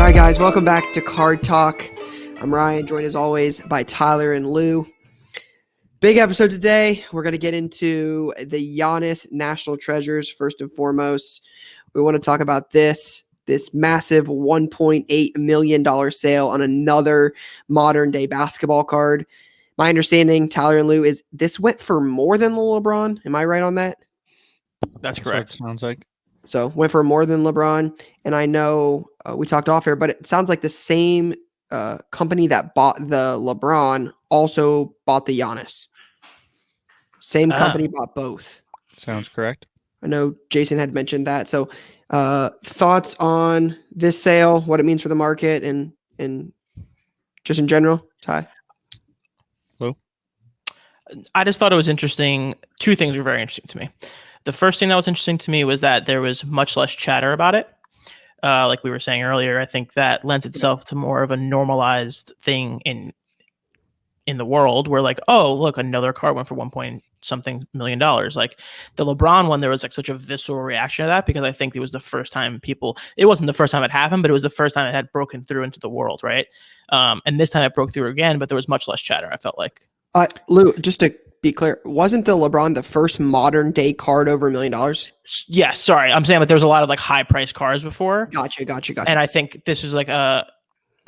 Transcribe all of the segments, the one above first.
right, guys, welcome back to Card Talk. I'm Ryan, joined as always by Tyler and Lou. Big episode today. We're going to get into the Giannis National Treasures first and foremost. We want to talk about this massive $1.8 million sale on another modern day basketball card. My understanding, Tyler and Lou, is this went for more than the LeBron. Am I right on that? That's correct. Sounds like. So went for more than LeBron. And I know we talked off here, but it sounds like the same company that bought the LeBron also bought the Giannis. Same company bought both. Sounds correct. I know Jason had mentioned that. So thoughts on this sale, what it means for the market, and just in general, Ty? Lou? I just thought it was interesting. Two things were very interesting to me. The first thing that was interesting to me was that there was much less chatter about it. Like we were saying earlier, I think that lends itself to more of a normalized thing in the world where like, oh, look, another card went for $1.something million. Like the LeBron one, there was like such a visceral reaction to that because I think it was the first time it wasn't the first time it happened, but it was the first time it had broken through into the world, right? And this time it broke through again, but there was much less chatter, I felt like. Lou, just to be clear, wasn't the LeBron the first modern day card over $1 million? Yeah, sorry. I'm saying that there was a lot of like high priced cards before. Gotcha. And I think this is like that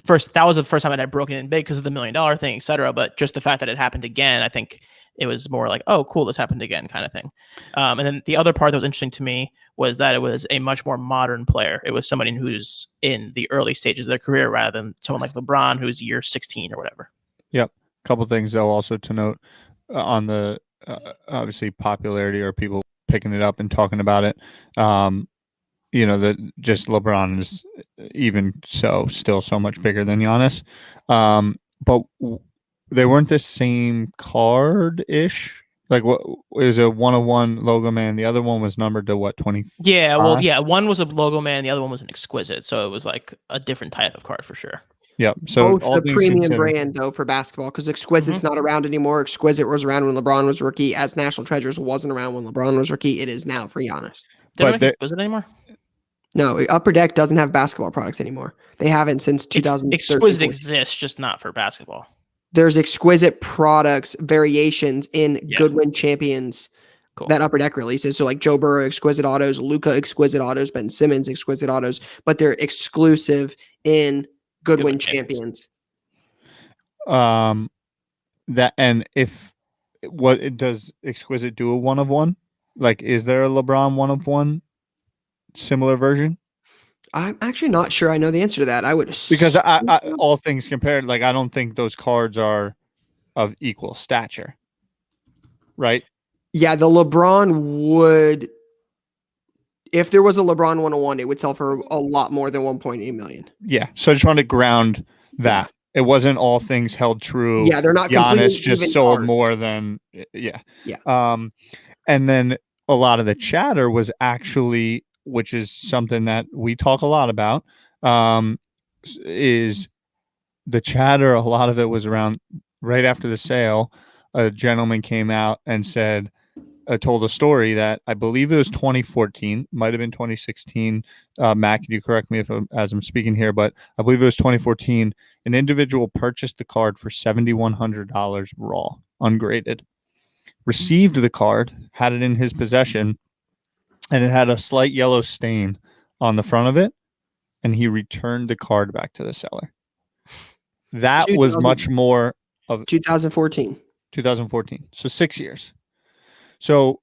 was the first time it had broken in big because of the $1 million thing, et cetera. But just the fact that it happened again, I think it was more like, oh, cool, this happened again kind of thing. And then the other part that was interesting to me was that it was a much more modern player. It was somebody who's in the early stages of their career rather than someone like LeBron who's year 16 or whatever. Yep. Couple things though also to note on the obviously popularity or people picking it up and talking about it. That just LeBron is even still so much bigger than Giannis. But they weren't the same card-ish. Like what is a 101 logo man? The other one was numbered to what, 20? Yeah, well, yeah, one was a logo man, the other one was an exquisite, so it was like a different type of card for sure. Yeah, so both the premium brand though for basketball because Exquisite's not around anymore. Exquisite was around when LeBron was rookie, as National Treasures wasn't around when LeBron was rookie. It is now for Giannis. They don't make Exquisite anymore? No, Upper Deck doesn't have basketball products anymore. They haven't since 2013. Exquisite exists, just not for basketball. There's Exquisite products variations in Goodwin Champions that Upper Deck releases. So like Joe Burrow Exquisite Autos, Luka Exquisite Autos, Ben Simmons Exquisite Autos, but they're exclusive in Goodwin Champions. That and if what it does Exquisite do a 1-of-1? Like, is there a LeBron 1-of-1 similar version? I'm actually not sure I know the answer to that. I would because I all things compared, like I don't think those cards are of equal stature, right? Yeah, the LeBron would. If there was a LeBron 101, it would sell for a lot more than 1.8 million. Yeah. So I just want to ground that. It wasn't all things held true. Yeah, they're not Giannis just sold cards. more than Yeah. And then a lot of the chatter was actually, which is something that we talk a lot about, is the chatter. A lot of it was around right after the sale. A gentleman came out and said, told a story that I believe it was 2014, might have been 2016. Matt, can you correct me as I'm speaking here, but I believe it was 2014. An individual purchased the card for $7,100 raw, ungraded, received the card, had it in his possession, and it had a slight yellow stain on the front of it, and he returned the card back to the seller. That was much more of 2014. 2014. So 6 years. So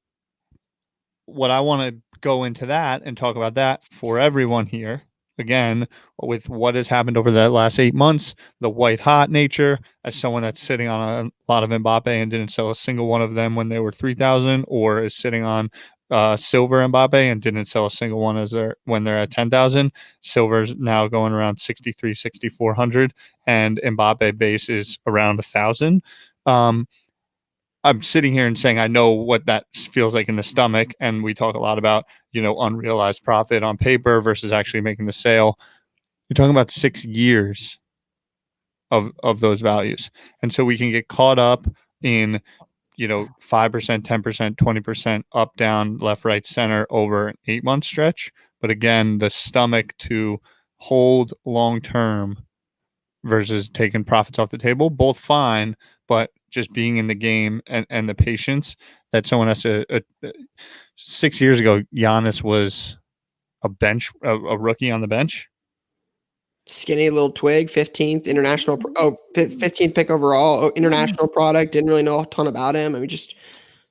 what I want to go into that and talk about that for everyone here, again, with what has happened over the last 8 months, the white hot nature, as someone that's sitting on a lot of Mbappe and didn't sell a single one of them when they were 3,000, or is sitting on silver Mbappe and didn't sell a single one when they're at 10,000. Silver's now going around 6,400 and Mbappe base is around 1,000. I'm sitting here and saying I know what that feels like in the stomach, and we talk a lot about, unrealized profit on paper versus actually making the sale. You're talking about 6 years of those values. And so we can get caught up in, 5%, 10%, 20% up, down, left, right, center over an 8-month stretch. But again, the stomach to hold long term versus taking profits off the table. Both fine, but just being in the game and the patience that someone has to. 6 years ago, Giannis was a rookie on the bench. Skinny little twig, 15th international, 15th pick overall, international product. Didn't really know a ton about him. I mean, just,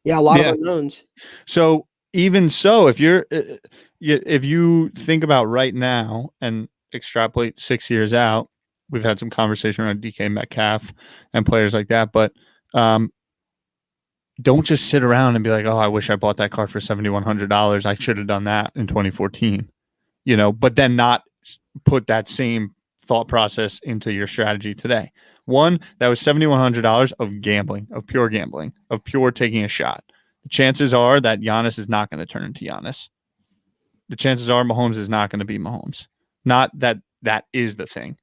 a lot of unknowns. So even so, if you think about right now and extrapolate 6 years out, we've had some conversation around DK Metcalf and players like that, but don't just sit around and be like, oh, I wish I bought that card for $7,100. I should have done that in 2014, but then not put that same thought process into your strategy today. One, that was $7,100 of gambling, of pure gambling, of pure taking a shot. The chances are that Giannis is not going to turn into Giannis. The chances are Mahomes is not going to be Mahomes. Not that is the thing.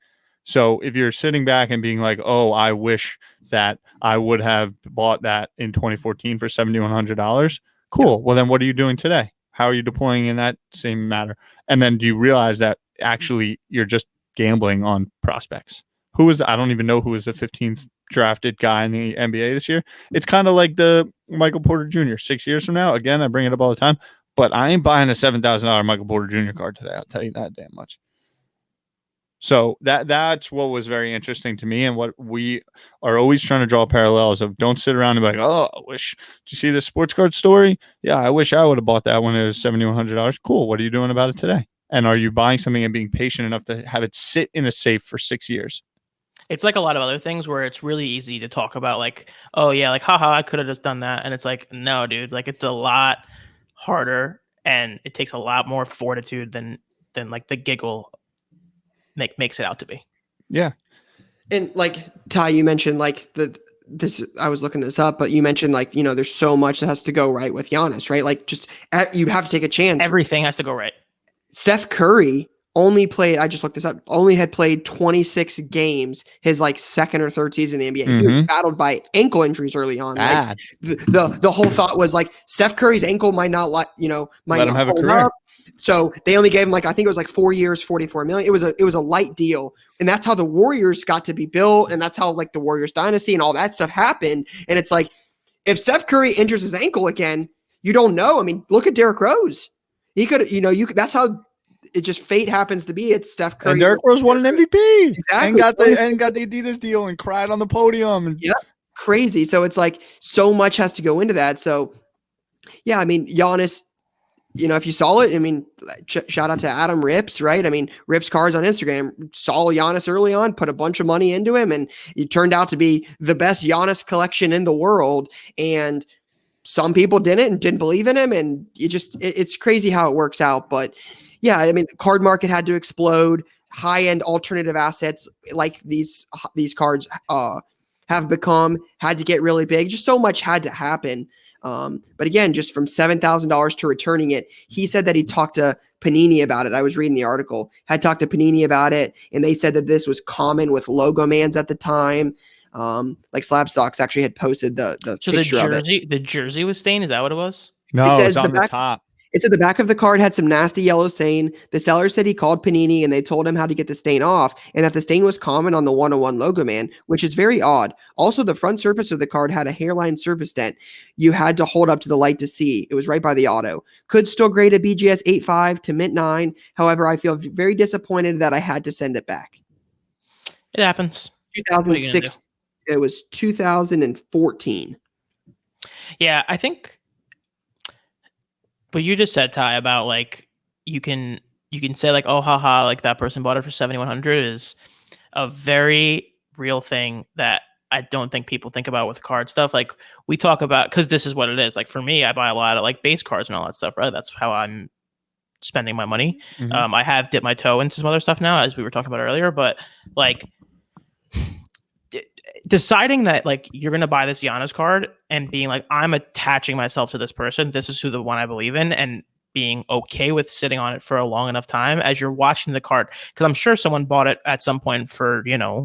So if you're sitting back and being like, oh, I wish that I would have bought that in 2014 for $7,100, cool. Yeah. Well, then what are you doing today? How are you deploying in that same matter? And then do you realize that actually you're just gambling on prospects? I don't even know who was the 15th drafted guy in the NBA this year. It's kind of like the Michael Porter Jr. 6 years from now. Again, I bring it up all the time, but I ain't buying a $7,000 Michael Porter Jr. card today. I'll tell you that damn much. So that's what was very interesting to me, and what we are always trying to draw parallels of. Don't sit around and be like, oh, I wish. Did you see the sports card story? Yeah, I wish I would have bought that when it was $7,100. Cool. What are you doing about it today? And are you buying something and being patient enough to have it sit in a safe for 6 years? It's like a lot of other things where it's really easy to talk about, like, oh yeah, like, haha, I could have just done that. And it's like, no, dude, like, it's a lot harder and it takes a lot more fortitude than like the giggle makes it out to be. Yeah. And like Ty, you mentioned like I was looking this up, but you mentioned like, there's so much that has to go right with Giannis, right? Like just you have to take a chance. Everything has to go right. Steph Curry I just looked this up, only had played 26 games his like second or third season in the NBA. Mm-hmm. He was battled by ankle injuries early on. Like, the whole thought was like Steph Curry's ankle might not let him have a career. Up. So they only gave him I think it was like 4 years, $44 million. It was a light deal. And that's how the Warriors got to be built. And that's how like the Warriors dynasty and all that stuff happened. And it's like, if Steph Curry injures his ankle again, you don't know. I mean, look at Derrick Rose. He could, that's how it just fate happens to be. It's Steph Curry. And Derrick Rose won an MVP. Exactly. And got the Adidas deal and cried on the podium. Yeah. Crazy. So it's like so much has to go into that. So yeah, I mean, Giannis, if you saw it, I mean, shout out to Adam Rips, right? I mean, Rips Cards on Instagram saw Giannis early on, put a bunch of money into him, and it turned out to be the best Giannis collection in the world. And some people didn't believe in him. And it's crazy how it works out. But yeah, I mean, the card market had to explode. High-end alternative assets like these cards have become had to get really big. Just so much had to happen. But again, just from $7,000 to returning it, he said that he talked to Panini about it. I was reading the article, had talked to Panini about it, and they said that this was common with logo mans at the time. Like Slabstocks actually had posted the picture of it. The jersey was stained. Is that what it was? No, it's on the top. It said the back of the card had some nasty yellow stain. The seller said he called Panini and they told him how to get the stain off, and that the stain was common on the 101 logo man, which is very odd. Also, the front surface of the card had a hairline surface dent. You had to hold up to the light to see. It was right by the auto. Could still grade a BGS 8.5 to mint 9. However, I feel very disappointed that I had to send it back. It happens. 2006. It was 2014. Yeah, I think. But you just said, Ty, about like you can say like, oh, haha, like that person bought it for $7,100 is a very real thing that I don't think people think about with card stuff. Like we talk about, because this is what it is. Like for me, I buy a lot of like base cards and all that stuff, right? That's how I'm spending my money. Mm-hmm. I have dipped my toe into some other stuff now, as we were talking about earlier, but like deciding that like you're going to buy this Giannis card and being like, I'm attaching myself to this person. This is who the one I believe in, and being okay with sitting on it for a long enough time as you're watching the card. Cause I'm sure someone bought it at some point for,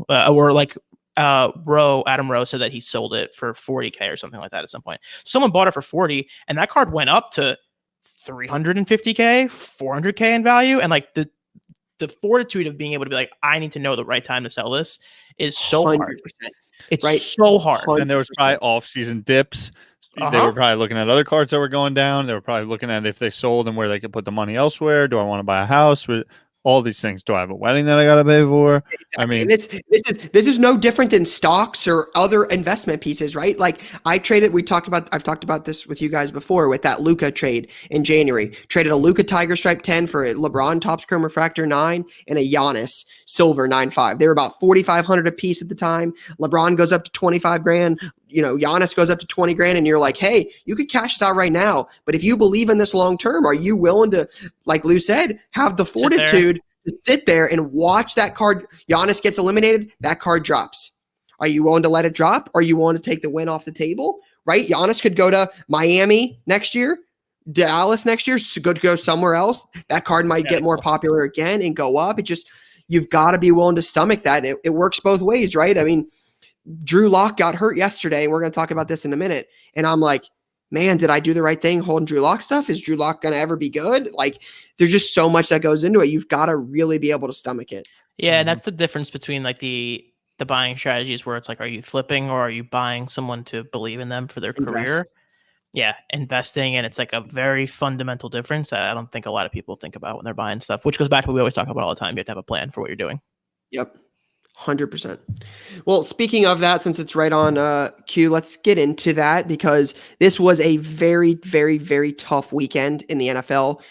or like Adam Rowe said that he sold it for $40K or something like that at some point. Someone bought it for 40 and that card went up to $350K, $400K in value. And like the fortitude of being able to be like, I need to know the right time to sell this is so hard. 100%. It's Right. so hard. And there was probably off-season dips. They were probably looking at other cards that were going down. They were probably looking at if they sold and where they could put the money elsewhere. Do I want to buy a house? All these things. Do I have a wedding that I got to pay for? Exactly. I mean, and this is no different than stocks or other investment pieces, right? Like I've talked about this with you guys before with that Luka trade in January. Traded a Luka Tiger Stripe 10 for a LeBron Topps Chrome Refractor 9 and a Giannis Silver 9.5. They were about 4,500 a piece at the time. LeBron goes up to 25 grand. Giannis goes up to 20 grand, and you're like, hey, you could cash this out right now. But if you believe in this long term, are you willing to, like Lou said, have the fortitude to sit there and watch that card? Giannis gets eliminated, that card drops. Are you willing to let it drop? Are you willing to take the win off the table? Right? Giannis could go to Miami next year, Dallas next year, to go somewhere else. That card might get more popular again and go up. You've got to be willing to stomach that. It works both ways, right? I mean, Drew Lock got hurt yesterday, and we're going to talk about this in a minute. And I'm like, man, did I do the right thing holding Drew Lock stuff? Is Drew Lock going to ever be good? Like, there's just so much that goes into it. You've got to really be able to stomach it. Yeah, and that's the difference between like the buying strategies where it's like, are you flipping or are you buying someone to believe in them for their career? Yeah, investing, and it's like a very fundamental difference that I don't think a lot of people think about when they're buying stuff, which goes back to what we always talk about all the time. You have to have a plan for what you're doing. Yep. 100%. Well, speaking of that, since it's right on cue, let's get into that because this was a very, very, very tough weekend in the NFL.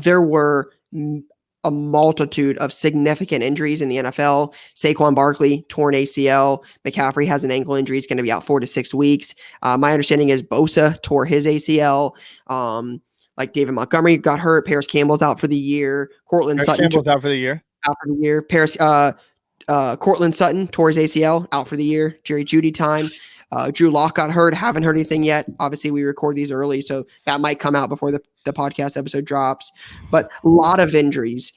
There were a multitude of significant injuries in the NFL. Saquon Barkley, torn ACL. McCaffrey has an ankle injury. He's going to be out 4 to 6 weeks. My understanding is Bosa tore his ACL. Like David Montgomery got hurt. Paris Campbell's out for the year. Cortland Sutton Campbell's out for the year. Cortland Sutton tore his ACL, out for the year. Jerry Jeudy time. Drew Lock got hurt. Haven't heard anything yet. Obviously, we record these early, so that might come out before the podcast episode drops. But a lot of injuries.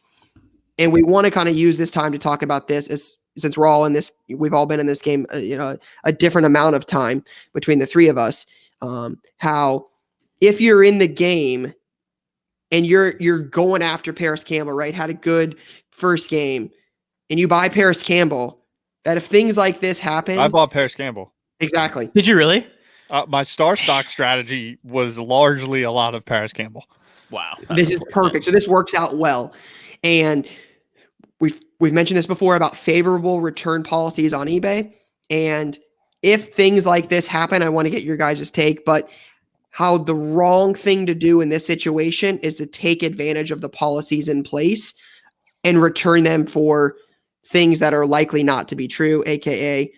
And we want to kind of use this time to talk about this since we're all in this, we've all been in this game, a different amount of time between the three of us. How if you're in the game and you're going after Paris Campbell, right? Had a good first game. And you buy Paris Campbell, that if things like this happen. I bought Paris Campbell. Exactly. Did you really? My star stock strategy was largely a lot of Paris Campbell. Wow. This is perfect. So this works out well. And we've mentioned this before about favorable return policies on eBay. And if things like this happen, I want to get your guys' take, but how the wrong thing to do in this situation is to take advantage of the policies in place and return them for things that are likely not to be true, aka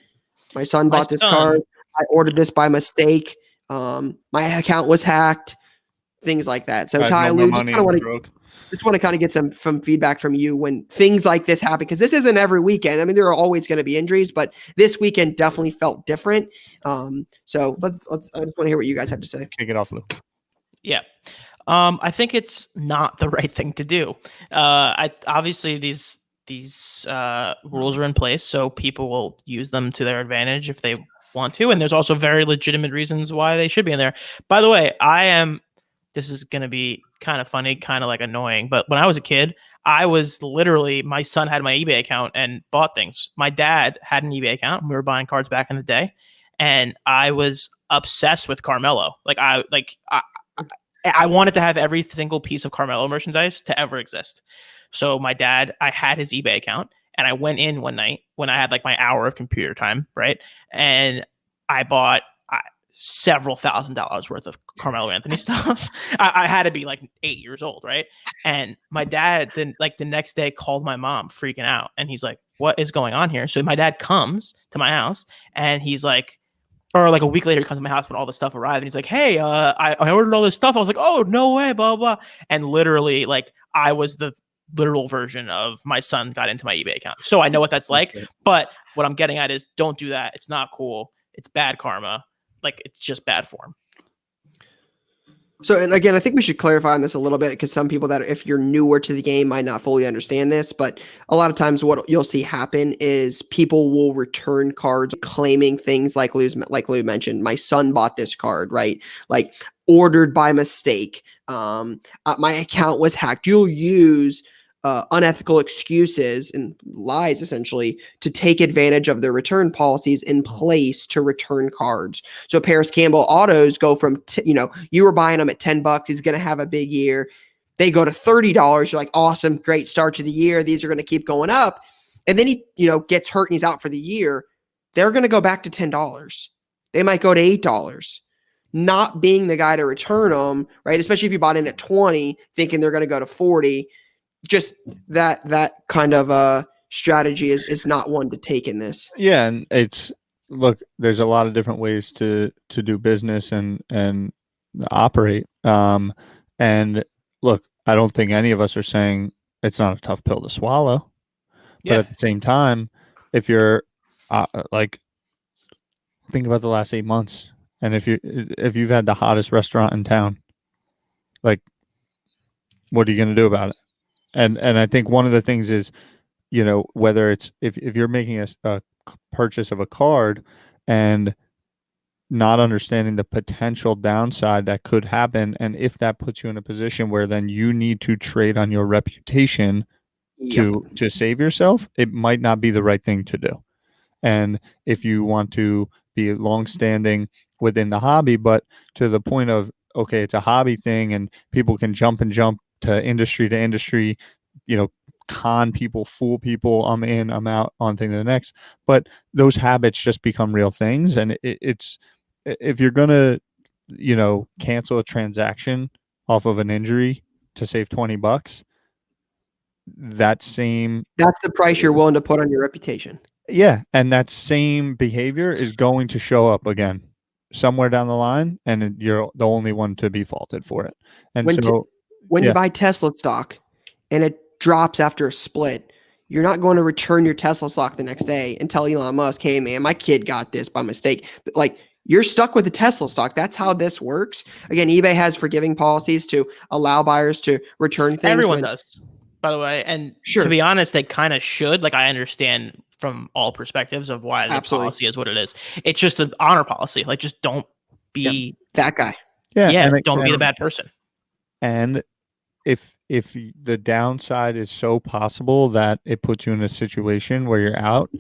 my son bought this card. I ordered this by mistake. My account was hacked. Things like that. So Ty, Lou, just want to kind of get some feedback from you when things like this happen, because this isn't every weekend. I mean, there are always going to be injuries, but this weekend definitely felt different. So let's. I just want to hear what you guys have to say. Kick it off, Lou. Yeah. I think it's not the right thing to do. Obviously these rules are in place, so people will use them to their advantage if they want to. And there's also very legitimate reasons why they should be in there. By the way, this is going to be kind of funny, kind of like annoying, but when I was a kid, I was literally, my son had my eBay account and bought things. My dad had an eBay account and we were buying cards back in the day. And I was obsessed with Carmelo. I wanted to have every single piece of Carmelo merchandise to ever exist. So I had his eBay account, and I went in one night when I had like my hour of computer time, right? And I bought several $1,000s worth of Carmelo Anthony stuff. I had to be like 8 years old, right? And my dad then the next day called my mom freaking out, and he's like, "What is going on here?" So my dad comes to my house, and he's like, or like a week later, he comes to my house when all the stuff arrived, and he's like, "Hey, I ordered all this stuff." I was like, "Oh, no way, blah, blah." And literally, like, I was the literal version of my son got into my eBay account. So I know what that's like. Okay. But what I'm getting at is don't do that. It's not cool. It's bad karma. Like, it's just bad form. So, and again, I think we should clarify on this a little bit, because some people that, if you're newer to the game, might not fully understand this. But a lot of times what you'll see happen is people will return cards claiming things like Lou mentioned, my son bought this card, right? Like, ordered by mistake. My account was hacked. You'll use unethical excuses and lies, essentially, to take advantage of their return policies in place to return cards. So Paris Campbell autos go from, you were buying them at $10. He's going to have a big year. They go to $30. You're like, awesome, great start to the year. These are going to keep going up. And then he, gets hurt and he's out for the year. They're going to go back to $10. They might go to $8. Not being the guy to return them, right? Especially if you bought in at 20, thinking they're going to go to 40. Just that kind of strategy is not one to take in this. Yeah, and there's a lot of different ways to do business and operate. And look, I don't think any of us are saying it's not a tough pill to swallow. Yeah. But at the same time, if you're think about the last 8 months, and if you've had the hottest restaurant in town, like, what are you going to do about it? And I think one of the things is, whether it's if you're making a purchase of a card and not understanding the potential downside that could happen, and if that puts you in a position where then you need to trade on your reputation to save yourself, it might not be the right thing to do. And if you want to be longstanding within the hobby, but to the point of, okay, it's a hobby thing and people can jump to industry, con people, fool people, I'm in, I'm out, on thing to the next. But those habits just become real things. And it's, if you're going to, cancel a transaction off of an injury to save $20, that's the price you're willing to put on your reputation. Yeah. And that same behavior is going to show up again somewhere down the line, and you're the only one to be faulted for it. And when you buy Tesla stock and it drops after a split, you're not going to return your Tesla stock the next day and tell Elon Musk, hey man, my kid got this by mistake. Like, you're stuck with the Tesla stock. That's how this works. Again, eBay has forgiving policies to allow buyers to return things. Everyone does, by the way. And sure, to be honest, they kind of should. Like, I understand from all perspectives of why the policy is what it is. It's just an honor policy. Like, just don't be that guy. Yeah, don't be the bad person. And if the downside is so possible that it puts you in a situation where you're out,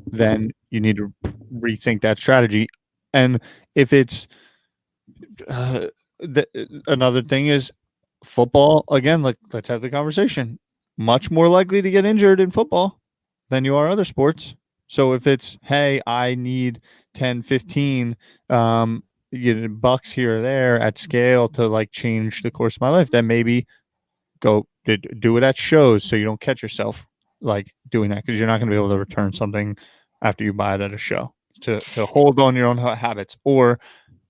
then you need to rethink that strategy. And if it's another thing is football, again, let's have the conversation. Much more likely to get injured in football than you are other sports. So if it's, hey, I need 10, 15 bucks here or there at scale to change the course of my life, then maybe go do it at shows so you don't catch yourself doing that, because you're not going to be able to return something after you buy it at a show. To hold on your own habits. Or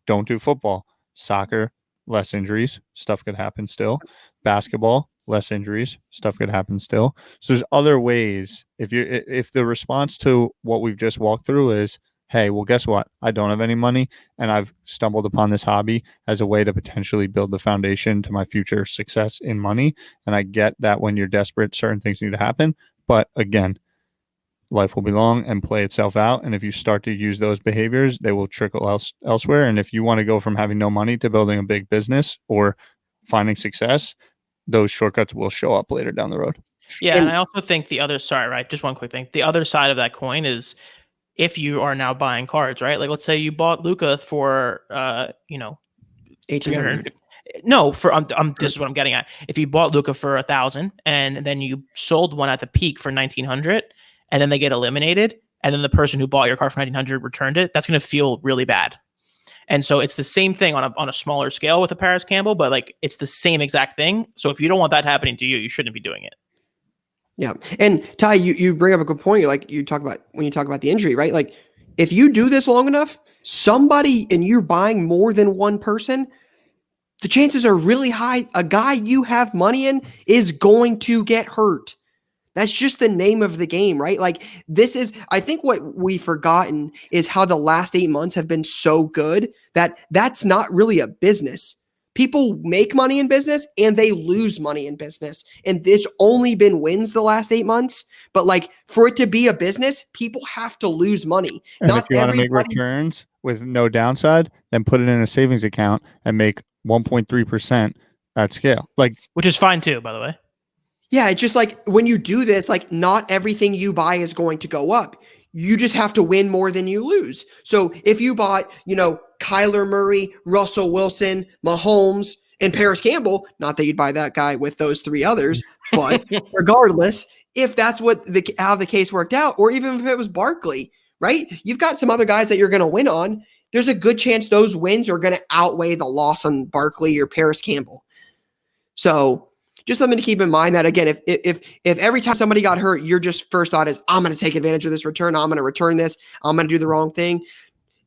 don't do football. Soccer, less injuries, stuff could happen still. Basketball, less injuries, stuff could happen still. So there's other ways. If the response to what we've just walked through is, hey, well, guess what? I don't have any money, and I've stumbled upon this hobby as a way to potentially build the foundation to my future success in money. And I get that when you're desperate, certain things need to happen. But again, life will be long and play itself out. And if you start to use those behaviors, they will trickle elsewhere. And if you want to go from having no money to building a big business or finding success, those shortcuts will show up later down the road. Yeah. And I also think just one quick thing. The other side of that coin is, if you are now buying cards, right? Like, let's say you bought Luka for, 1,800. No, this is what I'm getting at. If you bought Luka for 1,000 and then you sold one at the peak for 1,900, and then they get eliminated, and then the person who bought your car for 1,900 returned it, that's going to feel really bad. And so it's the same thing on a smaller scale with a Paris Campbell, but it's the same exact thing. So if you don't want that happening to you, you shouldn't be doing it. Yeah. And Ty, you bring up a good point. When you talk about the injury, right? If you do this long enough, somebody, and you're buying more than one person, the chances are really high a guy you have money in is going to get hurt. That's just the name of the game, right? I think what we've forgotten is how the last 8 months have been so good that that's not really a business. People make money in business and they lose money in business. And it's only been wins the last 8 months. But for it to be a business, people have to lose money. And if you want to make returns with no downside, then put it in a savings account and make 1.3% at scale. Which is fine too, by the way. Yeah, it's just like when you do this, like not everything you buy is going to go up. You just have to win more than you lose. So if you bought, Kyler Murray, Russell Wilson, Mahomes, and Paris Campbell, not that you'd buy that guy with those three others, but regardless, if that's how the case worked out, or even if it was Barkley, right? You've got some other guys that you're going to win on. There's a good chance those wins are going to outweigh the loss on Barkley or Paris Campbell. So just something to keep in mind that, again, if every time somebody got hurt, your just first thought is, I'm going to take advantage of this return. I'm going to return this. I'm going to do the wrong thing.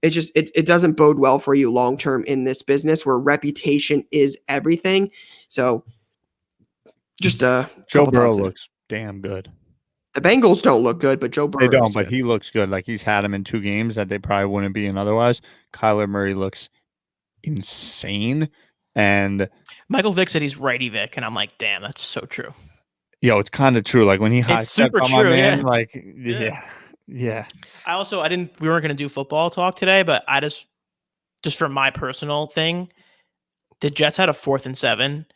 It doesn't bode well for you long-term in this business where reputation is everything. So just Joe Burrow looks damn good. The Bengals don't look good, but Joe Burrow. They don't, but he looks good. Like he's had him in 2 games that they probably wouldn't be in otherwise. Kyler Murray looks insane. And Michael Vick said he's righty Vic, and I'm like, damn, that's so true. Yo, it's kind of true. Like when he it's super true, my man, yeah. Like, yeah. We weren't gonna do football talk today, but I just for my personal thing, the Jets had a 4th and 7,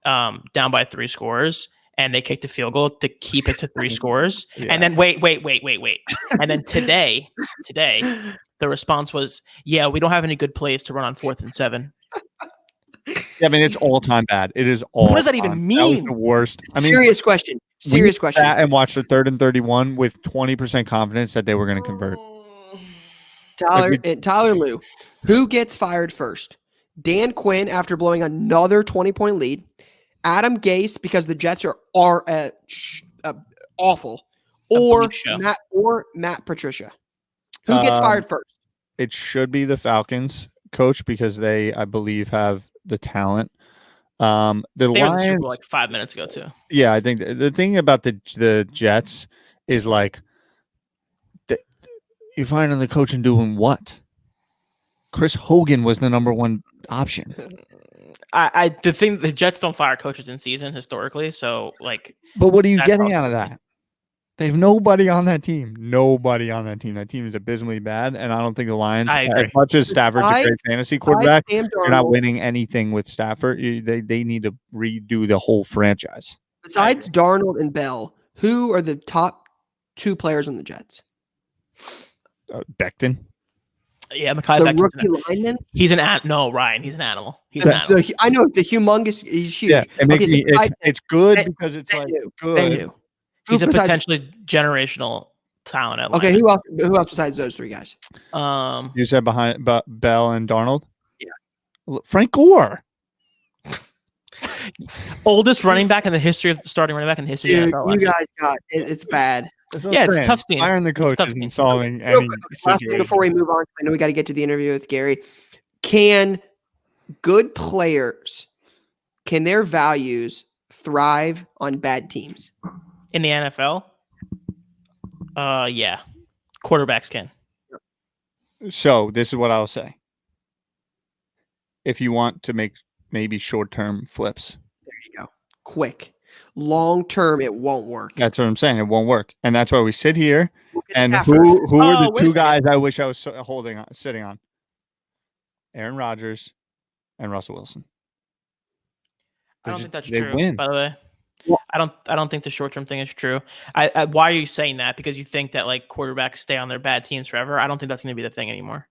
down by 3 scores, and they kicked a field goal to keep it to 3 scores. Yeah. And then wait. And then today, the response was, yeah, we don't have any good plays to run on 4th and 7. Yeah, I mean, it's all time bad. It is all. What does that even mean? That was the worst. I mean, serious question. And watch the 3rd and 31 with 20% confidence that they were going to convert. Tyler Lue, who gets fired first? Dan Quinn after blowing another 20-point lead. Adam Gase because the Jets are awful, or Matt Patricia. Who gets fired first? It should be the Falcons coach because they, I believe, have the talent. The Lions, Super Bowl like 5 minutes ago too. Yeah, I think the thing about the Jets is like you find the coach and doing what? Chris Hogan was the number 1 option. The Jets don't fire coaches in season historically, so like. But what are you getting out of that? They have nobody on that team. That team is abysmally bad, and I don't think the Lions, as much as Stafford's a great fantasy quarterback, you're not winning anything with Stafford. They need to redo the whole franchise. Besides Darnold and Bell, who are the top 2 players on the Jets? Becton. Yeah, Mekhi the Becton's rookie lineman. He's Ryan. He's an animal. He's an animal. I know the humongous. He's huge. Yeah, it makes me. It's good because it's like good. He's a potentially generational talent. Okay, who else besides those 3 guys? You said behind Bell and Darnold. Yeah, Frank Gore. Oldest running back in the history of starting running back in the history of the NFL. You guys got it's bad. Yeah, it's a tough team. Firing the coach isn't solving any situation. Before we move on, I know we got to get to the interview with Gary. Can good players, can their values thrive on bad teams? In the NFL? Yeah. Quarterbacks can. So this is what I'll say. If you want to make maybe short-term flips. There you go. Quick. Long-term, it won't work. That's what I'm saying. It won't work. And that's why we sit here. And who are the 2 guys I wish I was sitting on? Aaron Rodgers and Russell Wilson. I don't think that's true, win. By the way. Well, I don't think the short-term thing is true. Why are you saying that? Because you think that like quarterbacks stay on their bad teams forever? I don't think that's going to be the thing anymore.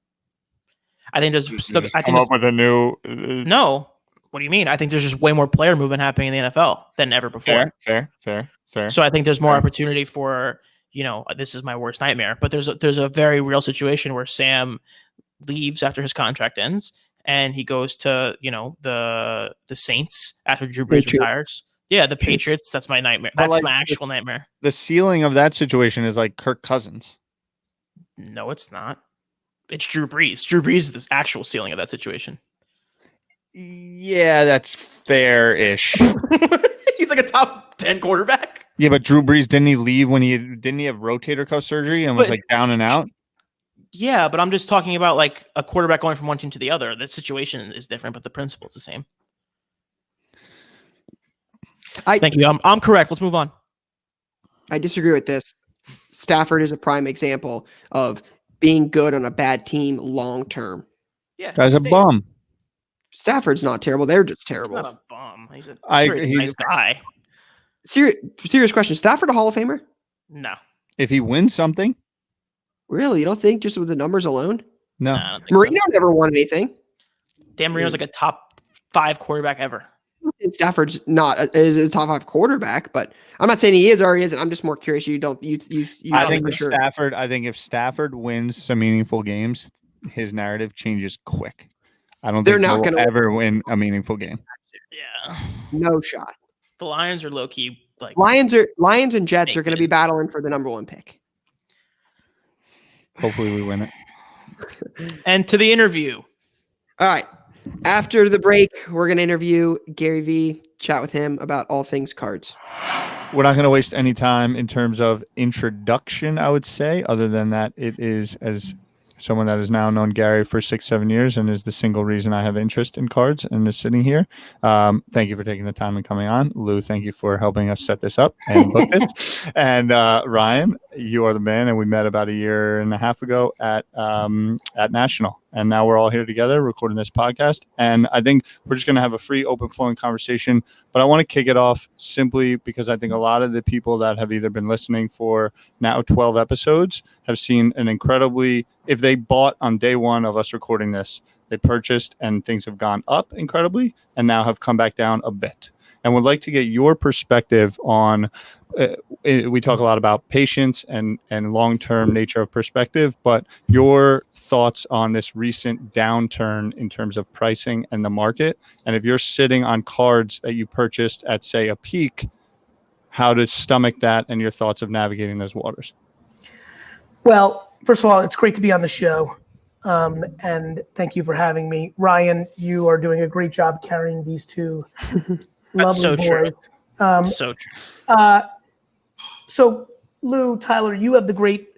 I think there's still. I think come up with a new. No. What do you mean? I think there's just way more player movement happening in the NFL than ever before. Fair. So I think there's more opportunity for, this is my worst nightmare, but there's a very real situation where Sam leaves after his contract ends and he goes to, the Saints after Drew Brees retires. Yeah, the Patriots. That's my nightmare. That's my actual nightmare. The ceiling of that situation is like Kirk Cousins. No, it's not. It's Drew Brees. Drew Brees is the actual ceiling of that situation. Yeah, that's fair-ish. He's like a top 10 quarterback. Yeah, but Drew Brees, didn't he leave when didn't he have rotator cuff surgery and was like down and out? Yeah, but I'm just talking about like a quarterback going from one team to the other. The situation is different, but the principle is the same. Thank you. I'm correct. Let's move on. I disagree with this. Stafford is a prime example of being good on a bad team long term. Yeah, guy's a bum. Stafford's not terrible. They're just terrible. He's not a bum. He's a nice guy. Serious question. Stafford a Hall of Famer? No. If he wins something, Really? You don't think just with the numbers alone? no. I don't think Marino so. never won anything. Dan Marino's like a top 5 quarterback ever. And Stafford's not is a top 5 quarterback, but I'm not saying he is or he isn't. I'm just more curious. You I think think for if sure. if Stafford wins some meaningful games, his narrative changes quick. I don't They're think not he'll gonna ever win a meaningful game. Yeah. No shot. The Lions are low key like Lions and Jets are going to be Naked. battling for the number 1 pick. Hopefully we win it. And to the interview. All right. After the break, we're going to interview Gary V, chat with him about all things cards. We're not going to waste any time in terms of introduction, I would say, other than that it is as someone that has now known Gary for 6-7 years and is the single reason I have interest in cards and is sitting here. Thank you for taking the time and coming on. Lou, thank you for helping us set this up and book this. And Ryan, you are the man, and we met about 1.5 years ago at National. And now we're all here together recording this podcast. And I think we're just going to have a free, open flowing conversation. But I want to kick it off simply because I think a lot of the people that have either been listening for now 12 episodes have seen an incredibly, if they bought on day one of us recording this, they purchased and things have gone up incredibly and now have come back down a bit. And would like to get your perspective on, we talk a lot about patience and long-term nature of perspective, but your thoughts on this recent downturn in terms of pricing and the market. And if you're sitting on cards that you purchased at, say, a peak, how to stomach that and your thoughts of navigating those waters. Well, first of all, it's great to be on the show. And thank you for having me. Ryan, you are doing a great job carrying these two That's lovely so boys. true. So true. So Lou, Tyler, you have the great,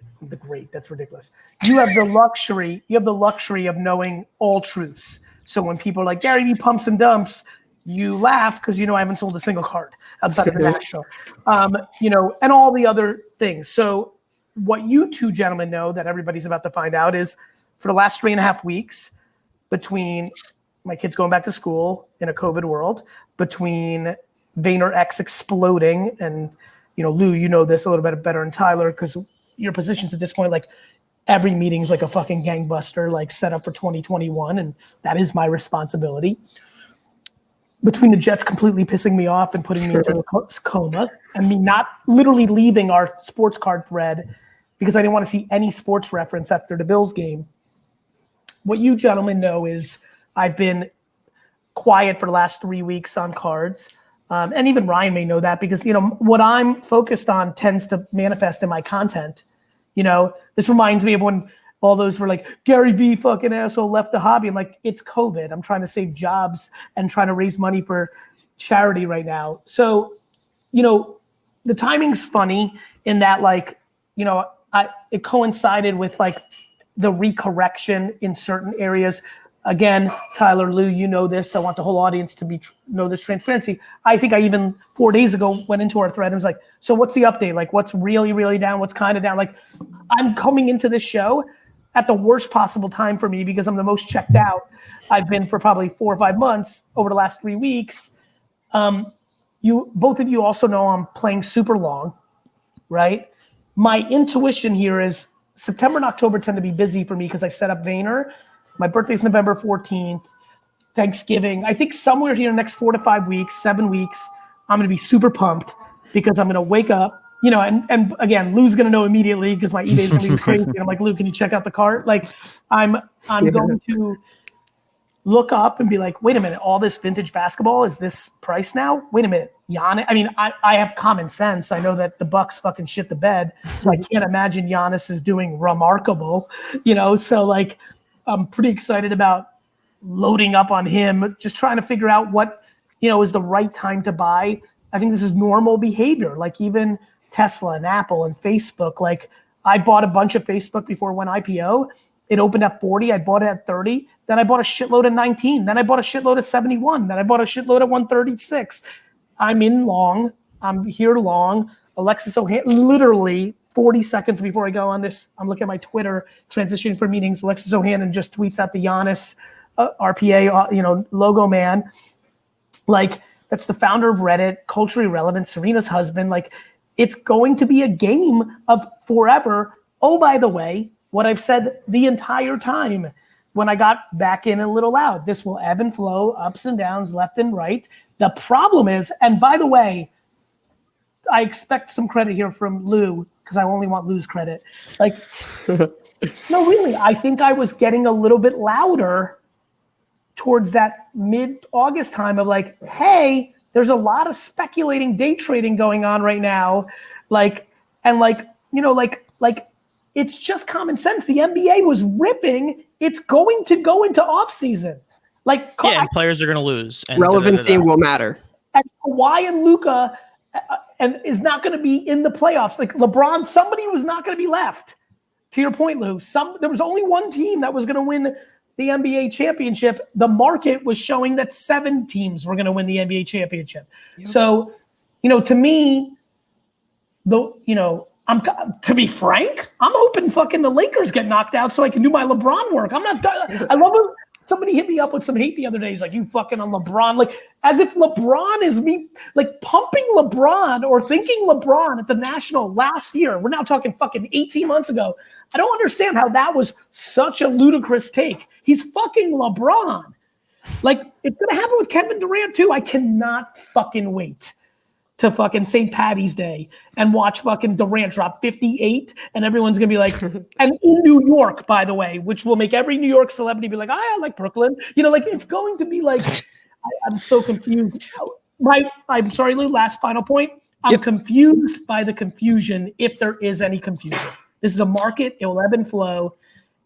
that's ridiculous. You have the luxury of knowing all truths. So when people are like, Gary, you pumps and dumps, you laugh because I haven't sold a single card outside of the National, and all the other things. So what you two gentlemen know that everybody's about to find out is for the last 3.5 weeks, between my kids going back to school in a COVID world, between VaynerX exploding, and Lou, you know this a little bit better than Tyler because your positions at this point, like every meeting's like a fucking gangbuster, like set up for 2021, and that is my responsibility. Between the Jets completely pissing me off and putting me into a coma, and me not literally leaving our sports card thread because I didn't want to see any sports reference after the Bills game. What you gentlemen know is I've been quiet for the last 3 weeks on cards. And even Ryan may know that because, what I'm focused on tends to manifest in my content. This reminds me of when all those were like, Gary V fucking asshole left the hobby. I'm like, it's COVID. I'm trying to save jobs and trying to raise money for charity right now. So, the timing's funny in that, like, it coincided with like the recorrection in certain areas. Again, Tyler, Lou, you know this. I want the whole audience to know this transparency. I think I even 4 days ago went into our thread and was like, so what's the update? Like, what's really, really down? What's kind of down? Like, I'm coming into this show at the worst possible time for me because I'm the most checked out I've been for probably 4 or 5 months over the last 3 weeks. Both of you also know I'm playing super long, right? My intuition here is September and October tend to be busy for me because I set up Vayner. My birthday's November 14th. Thanksgiving. I think somewhere here in the next 4 to 5 weeks, 7 weeks, I'm going to be super pumped because I'm going to wake up, and again, Lou's going to know immediately because my eBay's going to be crazy. And I'm like, Lou, can you check out the cart? Like, I'm going to look up and be like, wait a minute, all this vintage basketball is this price now? Wait a minute, Giannis. I mean, I have common sense. I know that the Bucks fucking shit the bed, so I can't imagine Giannis is doing remarkable. So like, I'm pretty excited about loading up on him, just trying to figure out what, is the right time to buy. I think this is normal behavior. Like even Tesla and Apple and Facebook, like I bought a bunch of Facebook before it went IPO. It opened at 40. I bought it at 30. Then I bought a shitload at 19. Then I bought a shitload at 71. Then I bought a shitload at 136. I'm in long. I'm here long. Alexis Ohanan, literally 40 seconds before I go on this, I'm looking at my Twitter, transitioning for meetings. Alexis Ohanan just tweets out the Giannis RPA, logo man. Like, that's the founder of Reddit, culturally relevant, Serena's husband. Like, it's going to be a game of forever. Oh, by the way, what I've said the entire time when I got back in a little loud, this will ebb and flow, ups and downs, left and right. The problem is, and by the way, I expect some credit here from Lou, because I only want Lou's credit. Like, no, really, I think I was getting a little bit louder towards that mid-August time of like, hey, there's a lot of speculating day trading going on right now. Like, and like, you know, like it's just common sense. The NBA was ripping. It's going to go into off season. Like, yeah, and players are going to lose. And Relevancy will matter. And Kawhi and Luka and is not going to be in the playoffs. Like LeBron, somebody was not going to be left. To your point, Lou, there was only one team that was going to win the NBA championship. The market was showing that 7 teams were going to win the NBA championship. Yep. So, you know, to me, to be frank, I'm hoping fucking the Lakers get knocked out so I can do my LeBron work. I'm not done. I love when somebody hit me up with some hate the other day. He's like, you fucking on LeBron. Like, as if LeBron is me, like pumping LeBron or thinking LeBron at the National last year. We're now talking fucking 18 months ago. I don't understand how that was such a ludicrous take. He's fucking LeBron. Like, it's going to happen with Kevin Durant too. I cannot fucking wait to fucking St. Patty's Day and watch fucking Durant drop 58 and everyone's going to be like, and in New York, by the way, which will make every New York celebrity be like, I like Brooklyn. You know, like it's going to be like, I'm so confused. I'm sorry, Lou, last final point. I'm confused by the confusion if there is any confusion. This is a market, it will ebb and flow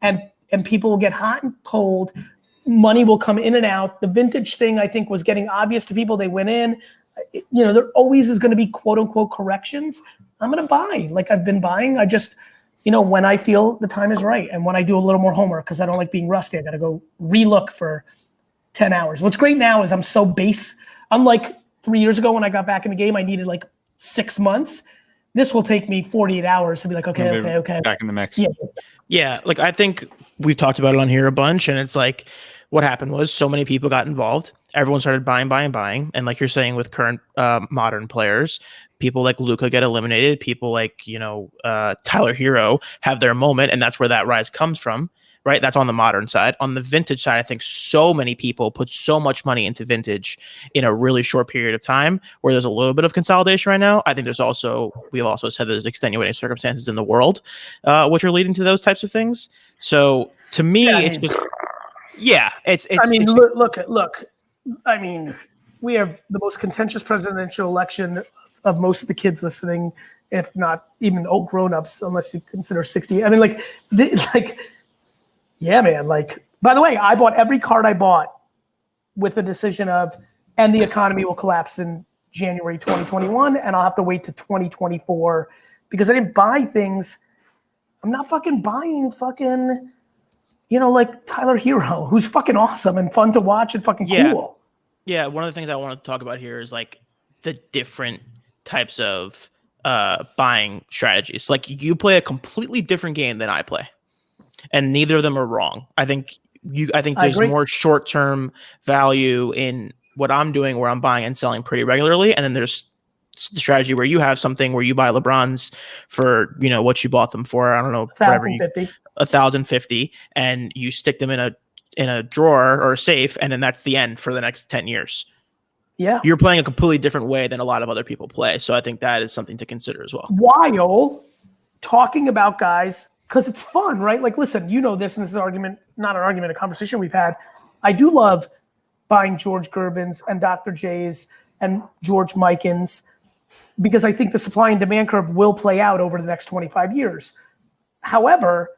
and people will get hot and cold. Money will come in and out. The vintage thing, I think, was getting obvious to people. They went in. You know, there always is going to be quote unquote corrections. I'm going to buy like I've been buying. I just, you know, when I feel the time is right and when I do a little more homework because I don't like being rusty, I got to go relook for 10 hours. What's great now is I'm so base. Unlike 3 years ago when I got back in the game, I needed like 6 months. This will take me 48 hours to be like, okay. Back in the mix. Yeah. Like I think we've talked about it on here a bunch and it's like, what happened was so many people got involved. Everyone started buying. And like you're saying with current modern players, people like Luka get eliminated. People like, you know, Tyler Hero have their moment. And that's where that rise comes from, right? That's on the modern side. On the vintage side, I think so many people put so much money into vintage in a really short period of time where there's a little bit of consolidation right now. I think we've also said there's extenuating circumstances in the world, which are leading to those types of things. So to me, it's just... Yeah, it's. I mean, look. I mean, we have the most contentious presidential election of most of the kids listening, if not even old grown-ups, unless you consider 60. I mean, yeah, man. Like, by the way, I bought every card I bought with the decision of, and the economy will collapse in January 2021, and I'll have to wait to 2024 because I didn't buy things. I'm not fucking buying fucking. You know, like Tyler Hero, who's fucking awesome and fun to watch and fucking cool. Yeah, one of the things I wanted to talk about here is like the different types of buying strategies. Like you play a completely different game than I play, and neither of them are wrong. I think there's more short-term value in what I'm doing, where I'm buying and selling pretty regularly, and then there's the strategy where you have something where you buy LeBrons for, you know, what you bought them for. I don't know, whatever. $1,050 and you stick them in a drawer or a safe, and then that's the end for the next 10 years. Yeah. You're playing a completely different way than a lot of other people play. So I think that is something to consider as well. While talking about guys, because it's fun, right? Like, listen, you know this, and this is a conversation we've had. I do love buying George Gervins and Dr. J's and George Mikens because I think the supply and demand curve will play out over the next 25 years. However,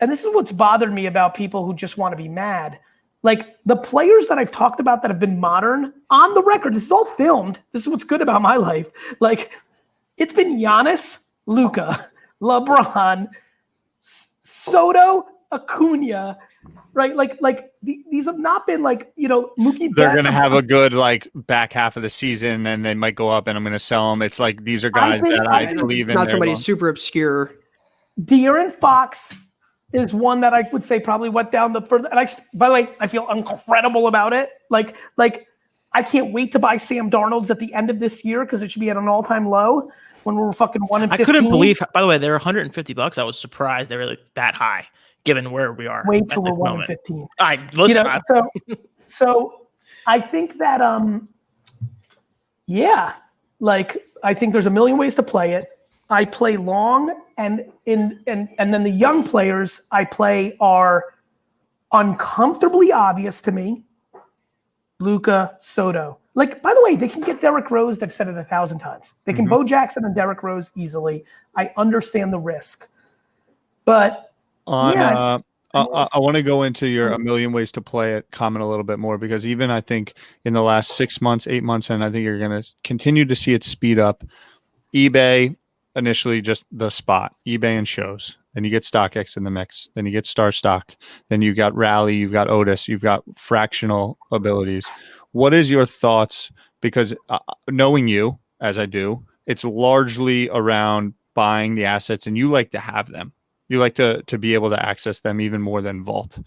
and this is what's bothered me about people who just want to be mad. Like the players that I've talked about that have been modern on the record, this is all filmed. This is what's good about my life. Like it's been Giannis, Luka, LeBron, Soto, Acuna, right? Like these have not been like, you know, Mookie. They're going to have a good like back half of the season and they might go up and I'm going to sell them. It's like, these are guys that I believe in. Not somebody super obscure. De'Aaron Fox is one that I would say probably went down the further. And by the way, I feel incredible about it. Like I can't wait to buy Sam Darnold's at the end of this year because it should be at an all-time low when we're fucking 1-15. I couldn't believe. By the way, they're $150. I was surprised they were like that high, given where we are. Wait till we're 1-15. Listen. So I think that I think there's a million ways to play it. I play long, and then the young players I play are uncomfortably obvious to me. Luka, Soto. Like, by the way, they can get Derrick Rose. I've said it 1,000 times. They can Bo Jackson and Derrick Rose easily. I understand the risk, but I want to go into your a million ways to play it comment a little bit more, because even I think in the last 6 months, 8 months, and I think you're going to continue to see it speed up. eBay, initially just the spot, eBay and shows. Then you get StockX in the mix. Then you get Star Stock. Then you got Rally. You've got Otis. You've got fractional abilities. What is your thoughts? Because knowing you as I do, it's largely around buying the assets, and you like to have them. You like to be able to access them even more than Vault.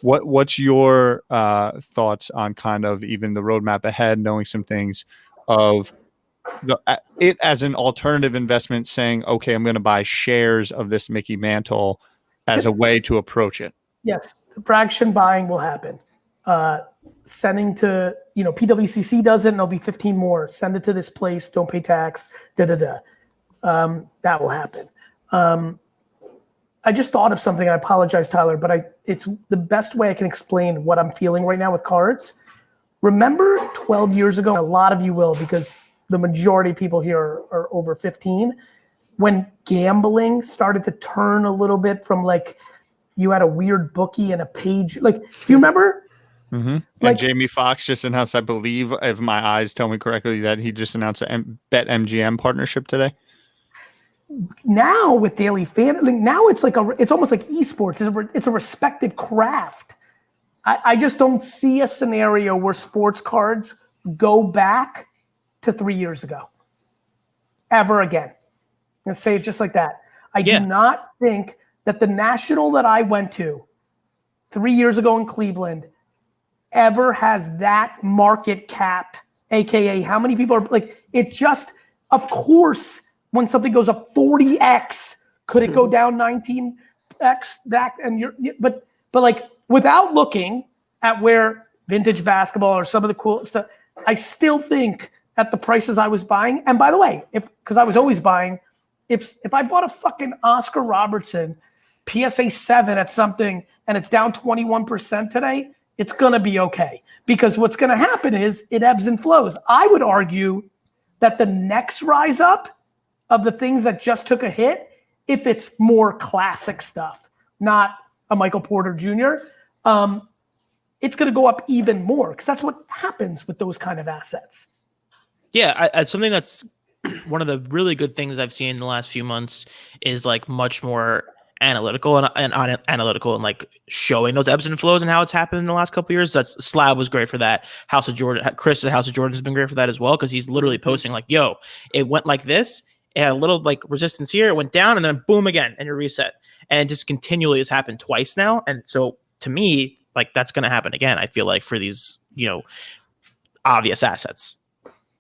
What's your thoughts on kind of even the roadmap ahead, knowing some things of it as an alternative investment, saying, okay, I'm going to buy shares of this Mickey Mantle as a way to approach it? Yes, fraction buying will happen. Sending to, PWCC does it, and there'll be 15 more. Send it to this place, don't pay tax, That will happen. I just thought of something. I apologize, Tyler, but it's the best way I can explain what I'm feeling right now with cards. Remember 12 years ago, a lot of you will, because the majority of people here are over 15, when gambling started to turn a little bit from like you had a weird bookie and a page. Like, do you remember? Mm-hmm. And Jamie Foxx just announced, I believe, if my eyes tell me correctly, that he just announced a BetMGM partnership today. Now with daily fan, now it's almost like esports. It's a respected craft. I just don't see a scenario where sports cards go back to 3 years ago, ever again. I'm gonna say it just like that. I do not think that the National that I went to 3 years ago in Cleveland ever has that market cap, AKA how many people are like, it just, of course, when something goes up 40x, could it go down 19x back? But like, without looking at where vintage basketball or some of the cool stuff, I still think at the prices I was buying. And by the way, because I was always buying, if I bought a fucking Oscar Robertson PSA 7 at something and it's down 21% today, it's gonna be okay. Because what's gonna happen is it ebbs and flows. I would argue that the next rise up of the things that just took a hit, if it's more classic stuff, not a Michael Porter Jr., it's going to go up even more, because that's what happens with those kind of assets. Yeah, something that's one of the really good things I've seen in the last few months is like much more analytical and analytical and like showing those ebbs and flows and how it's happened in the last couple of years. That's Slab was great for that. House of Jordan, Chris at House of Jordan has been great for that as well, because he's literally posting like, yo, it went like this. It had a little like resistance here. It went down and then boom again, and you reset. And just continually has happened twice now. And so to me, like that's going to happen again. I feel like for these, obvious assets.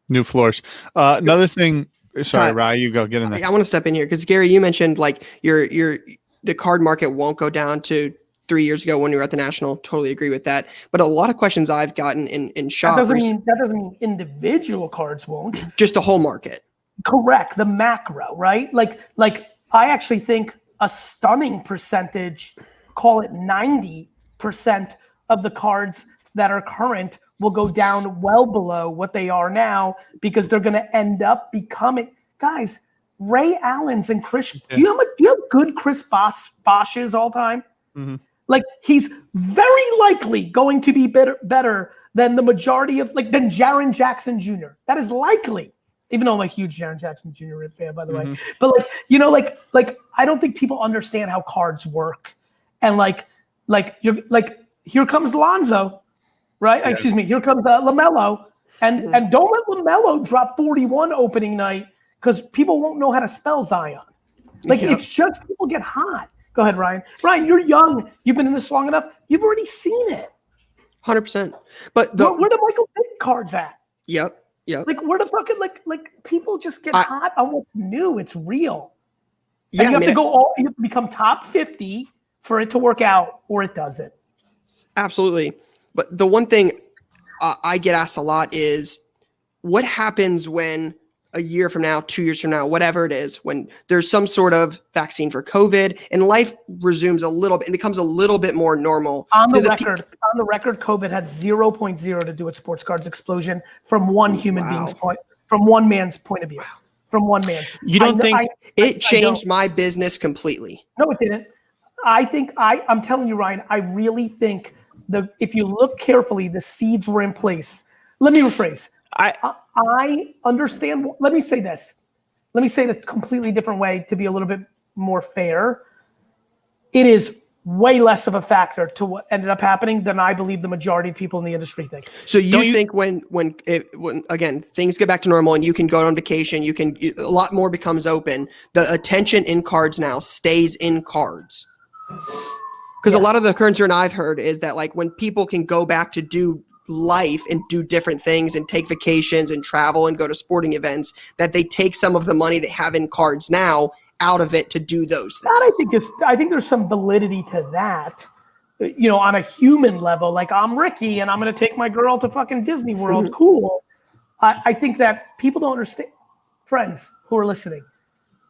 New floors. Another thing. Sorry, Rye, you go. Get in there. I want to step in here because Gary, you mentioned like the card market won't go down to 3 years ago when we were at the National. Totally agree with that. But a lot of questions I've gotten in shop. That doesn't mean individual cards won't. Just the whole market. Correct. The macro, right? Like I actually think a stunning percentage, call it 90% of the cards that are current will go down well below what they are now, because they're going to end up becoming, guys, Ray Allen's and Chris. Do you know how good Chris Bosh is all time? Mm-hmm. Like, he's very likely going to be better than the majority of, than Jaren Jackson Jr. That is likely. Even though I'm a huge Jaren Jackson Jr. fan, by the way. But I don't think people understand how cards work. And here comes Lonzo, right? Yeah. Excuse me, here comes LaMelo. And don't let LaMelo drop 41 opening night, because people won't know how to spell Zion. It's just people get hot. Go ahead, Ryan. Ryan, you're young. You've been in this long enough. You've already seen it. 100%. But where the Michael Vick cards at? Yep. Like where the fucking like people just get hot on what's new. It's real. Yeah, and you have to become top 50 for it to work out, or it doesn't. Absolutely. But the one thing I get asked a lot is, what happens when a year from now, 2 years from now, whatever it is, when there's some sort of vaccine for COVID and life resumes a little bit and becomes a little bit more normal? On the record, COVID had 0.0 to do with Sportscards explosion from one human being's point, from one man's point of view. From one man's. You don't think it changed my business completely? No, it didn't. I'm telling you, Ryan, I really think if you look carefully, the seeds were in place. Let me rephrase. I understand. Let me say this. Let me say it a completely different way to be a little bit more fair. It is way less of a factor to what ended up happening than I believe the majority of people in the industry think. So you think when again things get back to normal and you can go on vacation, a lot more becomes open, the attention in cards now stays in cards? Because a lot of the concern I've heard is that like when people can go back to do life and do different things and take vacations and travel and go to sporting events, that they take some of the money they have in cards now out of it to do those things. I think there's some validity to that, on a human level. Like, I'm Ricky and I'm going to take my girl to fucking Disney World. Mm-hmm. Cool. I think that people don't understand. Friends who are listening,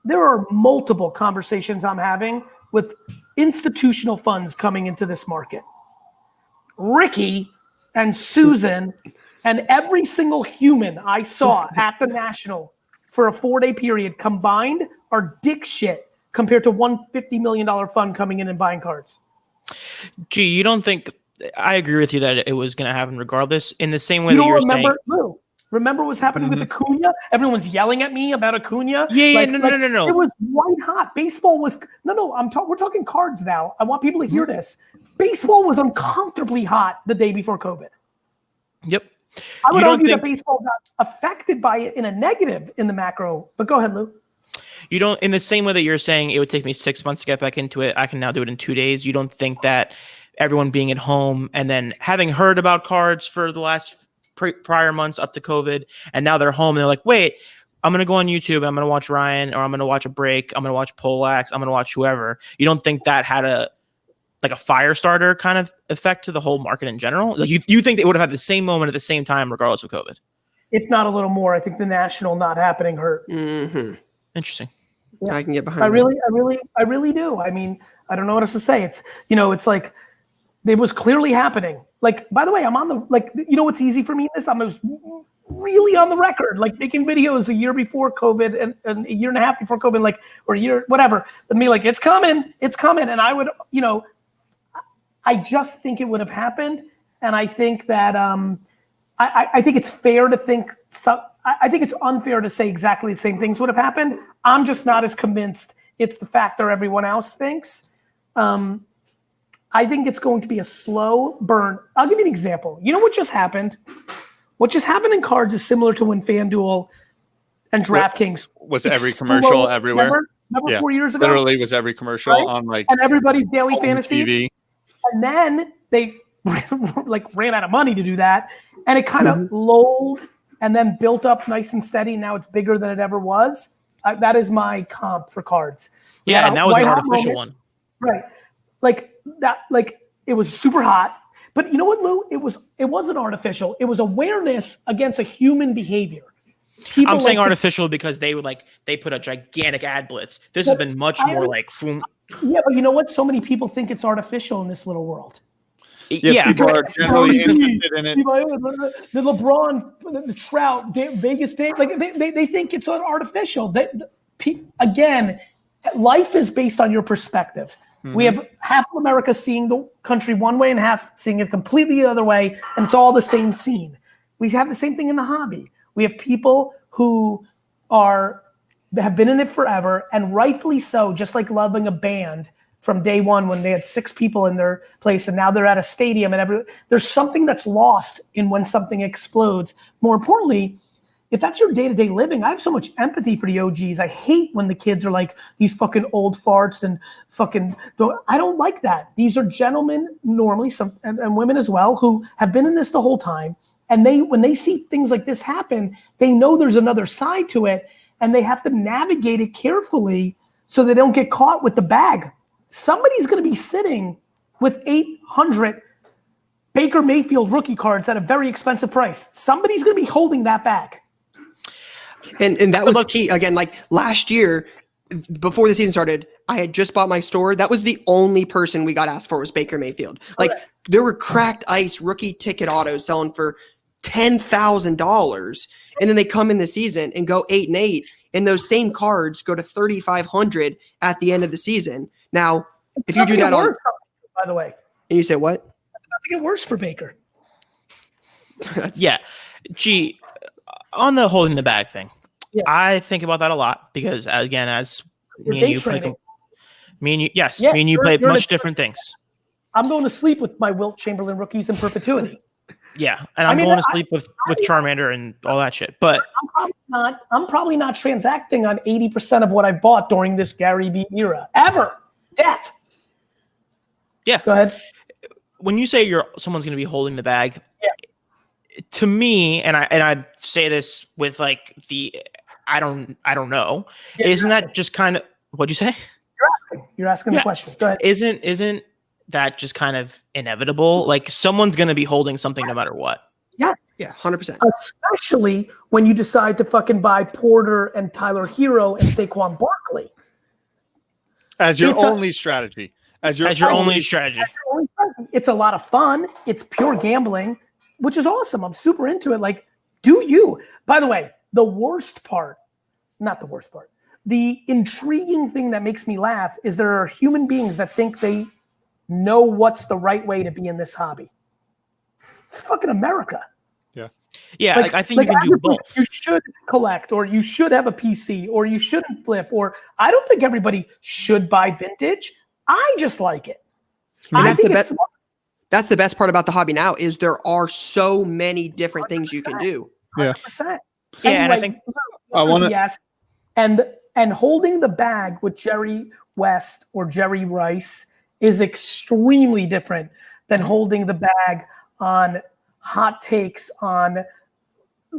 there are multiple conversations I'm having with institutional funds coming into this market. Ricky and Susan and every single human I saw at the National for a 4-day period combined are dick shit compared to one $50 million fund coming in and buying cards. Gee, you don't think – I agree with you that it was going to happen regardless, in the same way that you're saying – Lou, remember what's happening with Acuna? Everyone's yelling at me about Acuna. Yeah, no. It was white hot. Baseball was – we're talking cards now. I want people to hear this. Baseball was uncomfortably hot the day before COVID. Yep. I would argue that baseball got affected by it in a negative in the macro. But go ahead, Lou. You don't, in the same way that you're saying it would take me 6 months to get back into it, I can now do it in 2 days. You don't think that everyone being at home and then having heard about cards for the last prior months up to COVID, and now they're home and they're like, wait, I'm going to go on YouTube, I'm going to watch Ryan, or I'm going to watch a break, I'm going to watch Polax, I'm going to watch whoever. You don't think that had a fire starter kind of effect to the whole market in general? Like you think they would have had the same moment at the same time regardless of COVID? If not a little more. I think the National not happening hurt. Mm-hmm. Interesting. Yeah. I can get behind I really do. I mean, I don't know what else to say. It's, it's like it was clearly happening. Like, by the way, I'm on the, what's easy for me in this? I was really on the record, like making videos a year before COVID and a year and a half before COVID, or a year, whatever. And me it's coming. And I would, I just think it would have happened. And I think that I think it's fair to think I think it's unfair to say exactly the same things would have happened. I'm just not as convinced it's the factor everyone else thinks. I think it's going to be a slow burn. I'll give you an example. You know what just happened? What just happened in cards is similar to when FanDuel and DraftKings was every commercial everywhere. Remember 4 years ago? Literally was every commercial on and everybody daily fantasy TV. And then they ran out of money to do that, and it kind of lulled and then built up nice and steady. Now it's bigger than it ever was. That is my comp for cards. Yeah, and that was an artificial one. Right. It was super hot. But you know what, Lou? It wasn't artificial. It was awareness against a human behavior. I'm saying artificial because they put a gigantic ad blitz. This has been much more Yeah, but you know what? So many people think it's artificial in this little world. Yeah, people are generally interested in it. The LeBron, the Trout, Vegas Day, they think it's artificial. Again, life is based on your perspective. Mm-hmm. We have half of America seeing the country one way and half seeing it completely the other way, and it's all the same scene. We have the same thing in the hobby. We have people who have been in it forever, and rightfully so, just like loving a band from day one when they had 6 people in their place and now they're at a stadium and there's something that's lost in when something explodes. More importantly, if that's your day-to-day living, I have so much empathy for the OGs. I hate when the kids are like these fucking old farts and fucking, I don't like that. These are gentlemen normally, some and women as well, who have been in this the whole time. And when they see things like this happen, they know there's another side to it, and they have to navigate it carefully so they don't get caught with the bag. Somebody's going to be sitting with 800 Baker Mayfield rookie cards at a very expensive price. Somebody's going to be holding that bag. And that was key. Again, like last year, before the season started, I had just bought my store. That was the only person we got asked for was Baker Mayfield. Like there were cracked ice rookie ticket autos selling for $10,000. And then they come in the season and go 8-8. And those same cards go to 3,500 at the end of the season. Now, if you do that by the way, and you say what? It's not to get worse for Baker. Yeah. Gee, on the holding the bag thing, I think about that a lot because, again, as me and you play much different things. I'm going to sleep with my Wilt Chamberlain rookies in perpetuity. Yeah, and I'm going to sleep with Charmander and all that shit. But I'm probably not transacting on 80% of what I've bought during this Gary Vee era ever. Death. Yeah. Go ahead. When you say someone's going to be holding the bag, to me, and I say this with like I don't know. Isn't that just kind of what'd you say? You're asking the question. Go ahead. Isn't that just kind of inevitable? Like someone's going to be holding something no matter what. Yes. Yeah, 100%. Especially when you decide to fucking buy Porter and Tyler Hero and Saquon Barkley. As your only strategy. As your only strategy. It's a lot of fun. It's pure gambling, which is awesome. I'm super into it. Like, do you? By the way, the intriguing thing that makes me laugh is there are human beings that think they know what's the right way to be in this hobby. It's fucking America. Yeah. Yeah, like I think you can do both. You should collect, or you should have a PC, or you shouldn't flip, or I don't think everybody should buy vintage. I just like it. That's the best part about the hobby now is there are so many different things you can do. Yeah. 100%. Yeah, and I think I want to. Yes, and holding the bag with Jerry West or Jerry Rice is extremely different than holding the bag on hot takes on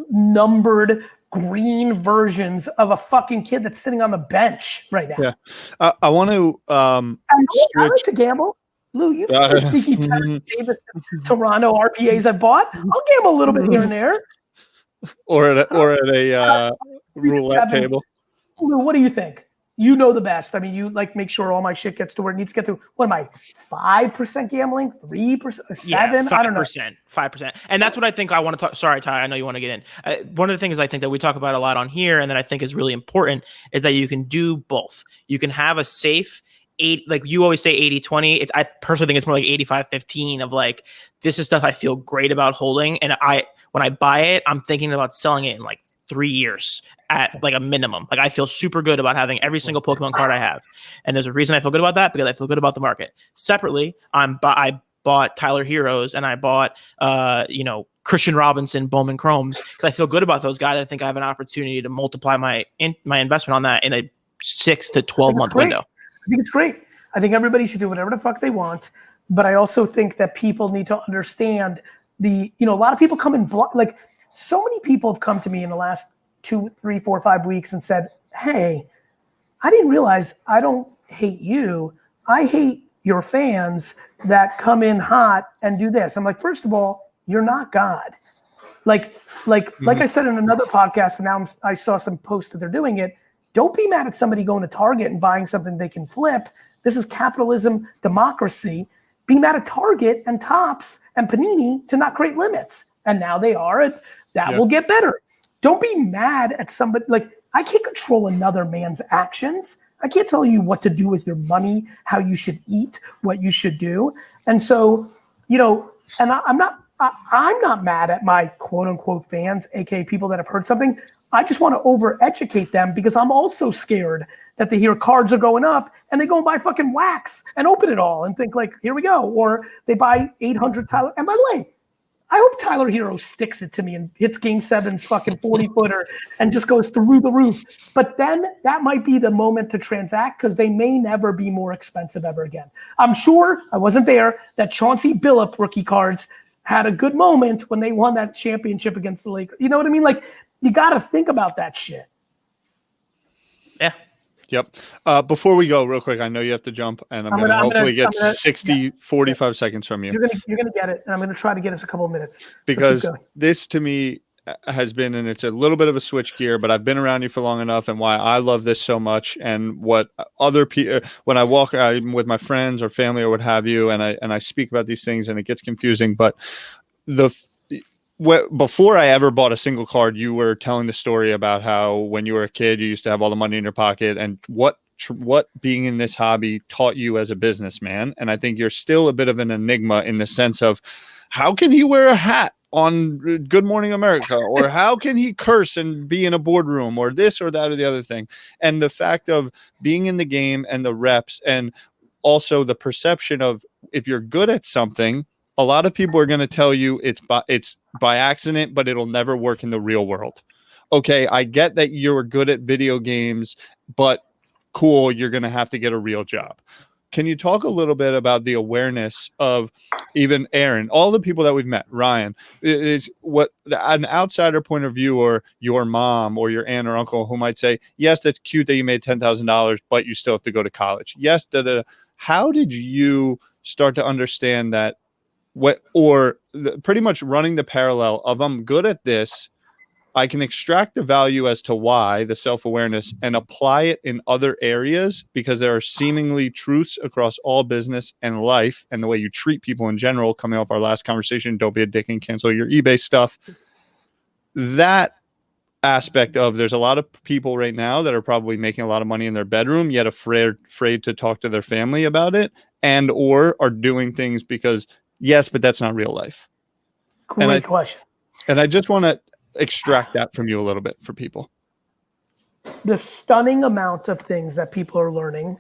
numbered green versions of a fucking kid that's sitting on the bench right now. Yeah, I want to. I like to gamble. Lou, you've seen the sneaky Terrence Davis Toronto RPAs I bought. I'll gamble a little bit here and there. Or at a roulette table. Lou, what do you think? You know the best. I mean, you like make sure all my shit gets to where it needs to get to. What am I? 5% gambling? 3%? 7%? Yeah, 5%, I don't know. 5%. And that's what I think I want to talk. Sorry, Ty, I know you want to get in. One of the things I think that we talk about a lot on here and that I think is really important is that you can do both. You can have a safe like you always say 80-20. I personally think it's more like 85-15 of like, this is stuff I feel great about holding. And when I buy it, I'm thinking about selling it in like 3 years at like a minimum. Like I feel super good about having every single Pokemon card I have. And there's a reason I feel good about that because I feel good about the market. Separately, I bought Tyler Heroes and I bought, Christian Robinson, Bowman Chromes because I feel good about those guys. I think I have an opportunity to multiply my investment on that in a 6 to 12 month window. I think it's great. I think everybody should do whatever the fuck they want. But I also think that people need to understand a lot of people come in, like so many people have come to me in the last 2, 3, 4, 5 weeks and said, hey, I didn't realize I don't hate you. I hate your fans that come in hot and do this. I'm like, first of all, you're not God. Like I said in another podcast, and now I saw some posts that they're doing it. Don't be mad at somebody going to Target and buying something they can flip. This is capitalism, democracy. Be mad at Target and Topps and Panini to not create limits. And now they are. That will get better. Don't be mad at somebody. Like, I can't control another man's actions. I can't tell you what to do with your money, how you should eat, what you should do. And so, and I'm not mad at my quote unquote fans, aka people that have heard something. I just want to over-educate them because I'm also scared that they hear cards are going up and they go and buy fucking wax and open it all and think like, here we go. Or they buy 800 Tyler. And by the way, I hope Tyler Hero sticks it to me and hits Game 7's fucking 40-footer and just goes through the roof. But then that might be the moment to transact because they may never be more expensive ever again. I'm sure, I wasn't there, that Chauncey Billups rookie cards had a good moment when they won that championship against the Lakers. You know what I mean? Like, you got to think about that shit. Yeah. Yep. Before we go, real quick, I know you have to jump, and I'm going to hopefully get 45 seconds from you. You're gonna get it, and I'm going to try to get us a couple of minutes. Because this, to me, has been, and it's a little bit of a switch gear, but I've been around you for long enough, and why I love this so much, and what other people, when I walk out with my friends or family or what have you, and I speak about these things, and it gets confusing, but before I ever bought a single card, you were telling the story about how when you were a kid, you used to have all the money in your pocket, and what being in this hobby taught you as a businessman. And I think you're still a bit of an enigma in the sense of how can he wear a hat on Good Morning America, or how can he curse and be in a boardroom, or this or that or the other thing. And the fact of being in the game and the reps, and also the perception of if you're good at something, a lot of people are going to tell you it's by accident, but it'll never work in the real world. Okay, I get that you're good at video games, but cool, you're going to have to get a real job. Can you talk a little bit about the awareness of even Aaron, all the people that we've met, Ryan, is what an outsider point of view, or your mom or your aunt or uncle who might say, yes, that's cute that you made $10,000, but you still have to go to college. Yes. How did you start to understand that pretty much running the parallel of I'm good at this, I can extract the value as to why, the self-awareness, and apply it in other areas, because there are seemingly truths across all business and life and the way you treat people in general, coming off our last conversation, don't be a dick and cancel your eBay stuff. That aspect of, there's a lot of people right now that are probably making a lot of money in their bedroom, yet afraid to talk to their family about it, and or are doing things because, yes, but that's not real life. Great question. And I just want to extract that from you a little bit for people. The stunning amount of things that people are learning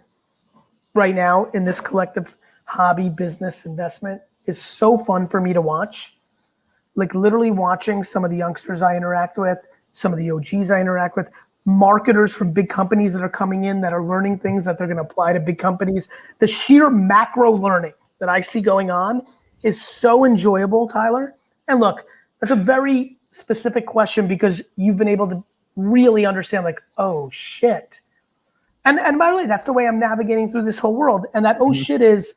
right now in this collective hobby, business, investment is so fun for me to watch. Like, literally watching some of the youngsters I interact with, some of the OGs I interact with, marketers from big companies that are coming in that are learning things that they're going to apply to big companies. The sheer macro learning that I see going on is so enjoyable, Tyler. And look, that's a very specific question, because you've been able to really understand, like, oh shit. And by the way, that's the way I'm navigating through this whole world. And that oh shit is,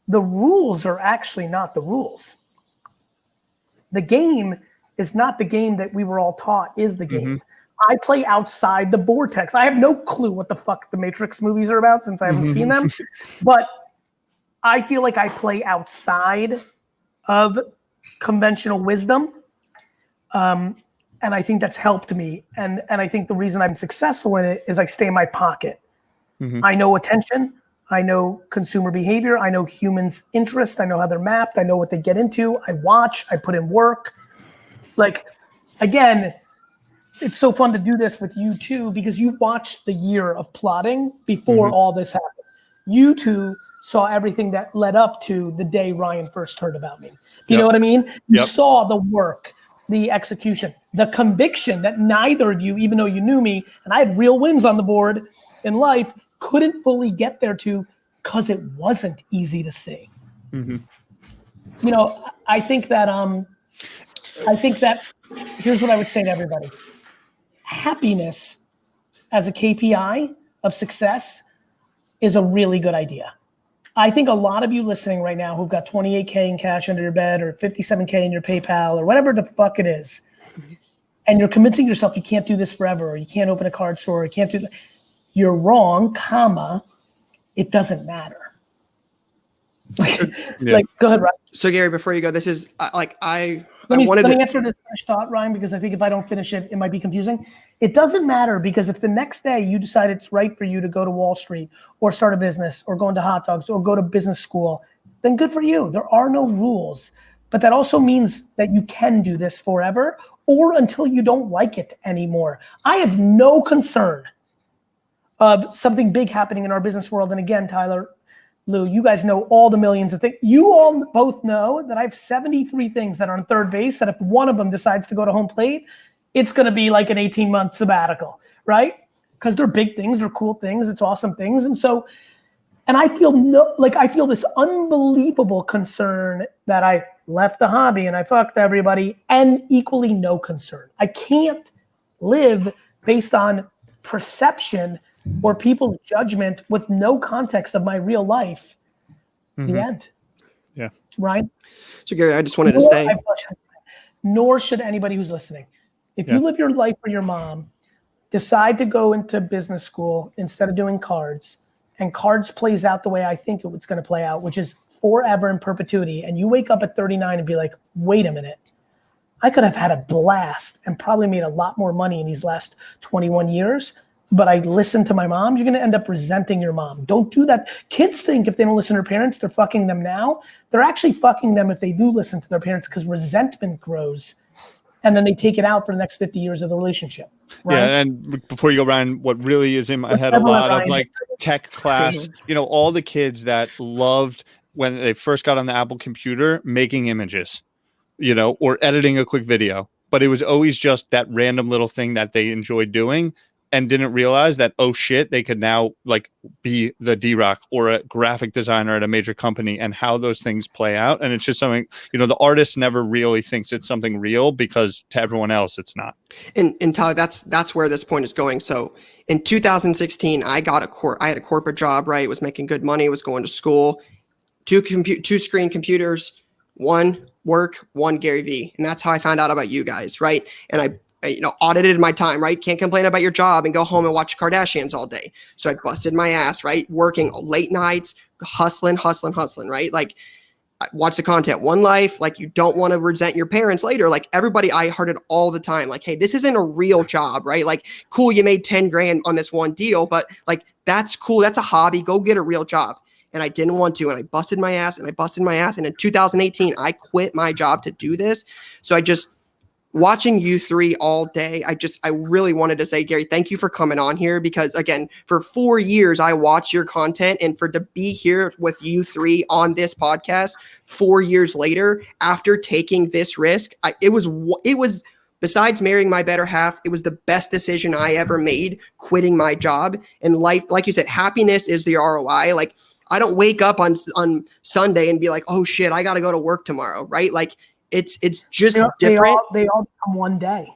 the rules are actually not the rules. The game is not the game that we were all taught is the game. I play outside the vortex. I have no clue what the fuck the Matrix movies are about, since I haven't seen them, but I feel like I play outside of conventional wisdom. And I think that's helped me. And I think the reason I'm successful in it is I stay in my pocket. I know attention. I know consumer behavior. I know humans' interests. I know how they're mapped. I know what they get into. I watch. I put in work. Like, again, it's so fun to do this with you too, because you watched the year of plotting before all this happened. You two saw everything that led up to the day Ryan first heard about me. You know what I mean? You saw the work, the execution, the conviction that neither of you, even though you knew me and I had real wins on the board in life, couldn't fully get there to, because it wasn't easy to see. You know, I think that here's what I would say to everybody. Happiness as a KPI of success is a really good idea. I think a lot of you listening right now who've got 28K in cash under your bed, or 57K in your PayPal, or whatever the fuck it is, and you're convincing yourself you can't do this forever, or you can't open a card store, or you can't do that. You're wrong, comma, it doesn't matter. Like, go ahead, Ryan. So Gary, before you go, this is let me answer this first thought, Ryan, because I think if I don't finish it, it might be confusing. It doesn't matter, because if the next day you decide it's right for you to go to Wall Street or start a business or go into hot dogs or go to business school, then good for you. There are no rules. But that also means that you can do this forever or until you don't like it anymore. I have no concern of something big happening in our business world. And again, Tyler, Lou, you guys know all the millions of things. You all both know that I have 73 things that are on third base that if one of them decides to go to home plate, it's going to be like an 18-month sabbatical, right? Because they're big things, they're cool things, it's awesome things. And I feel this unbelievable concern that I left the hobby and I fucked everybody, and equally no concern. I can't live based on perception or people's judgment with no context of my real life. The end. Yeah. Ryan? So Gary, I just wanted to say, nor should anybody who's listening. If you live your life for your mom, decide to go into business school instead of doing cards, and cards plays out the way I think it's going to play out, which is forever in perpetuity, and you wake up at 39 and be like, wait a minute, I could have had a blast and probably made a lot more money in these last 21 years, but I listened to my mom, you're going to end up resenting your mom. Don't do that. Kids think if they don't listen to their parents, they're fucking them now. They're actually fucking them if they do listen to their parents, because resentment grows. And then they take it out for the next 50 years of the relationship. Right? Yeah, and before you go, Ryan, what really is in my head a lot of like tech class, all the kids that loved when they first got on the Apple computer making images, or editing a quick video. But it was always just that random little thing that they enjoyed doing, and didn't realize that, oh shit, they could now like be the D-Rock or a graphic designer at a major company, and how those things play out. And it's just something, the artist never really thinks it's something real, because to everyone else, it's not. and Tyler, that's where this point is going. So in 2016, I had a corporate job, right? Was making good money, was going to school, two screen computers, one work, one Gary V. And that's how I found out about you guys, right? And I audited my time, right? Can't complain about your job and go home and watch Kardashians all day. So I busted my ass, right? Working late nights, hustling, right? Like, watch the content. One life, like, you don't want to resent your parents later. Like, everybody, I heard it all the time. Like, hey, this isn't a real job, right? Like, cool, you made 10 grand on this one deal, but like, that's cool. That's a hobby. Go get a real job. And I didn't want to. And I busted my ass. And in 2018, I quit my job to do this. So watching you three all day, I really wanted to say, Gary, thank you for coming on here, because again, for 4 years, I watched your content, and to be here with you three on this podcast 4 years later, after taking this risk, it was besides marrying my better half, it was the best decision I ever made, quitting my job. And life, like you said, happiness is the ROI. Like, I don't wake up on Sunday and be like, oh shit, I got to go to work tomorrow. Right. Like, it's just different. They all come one day.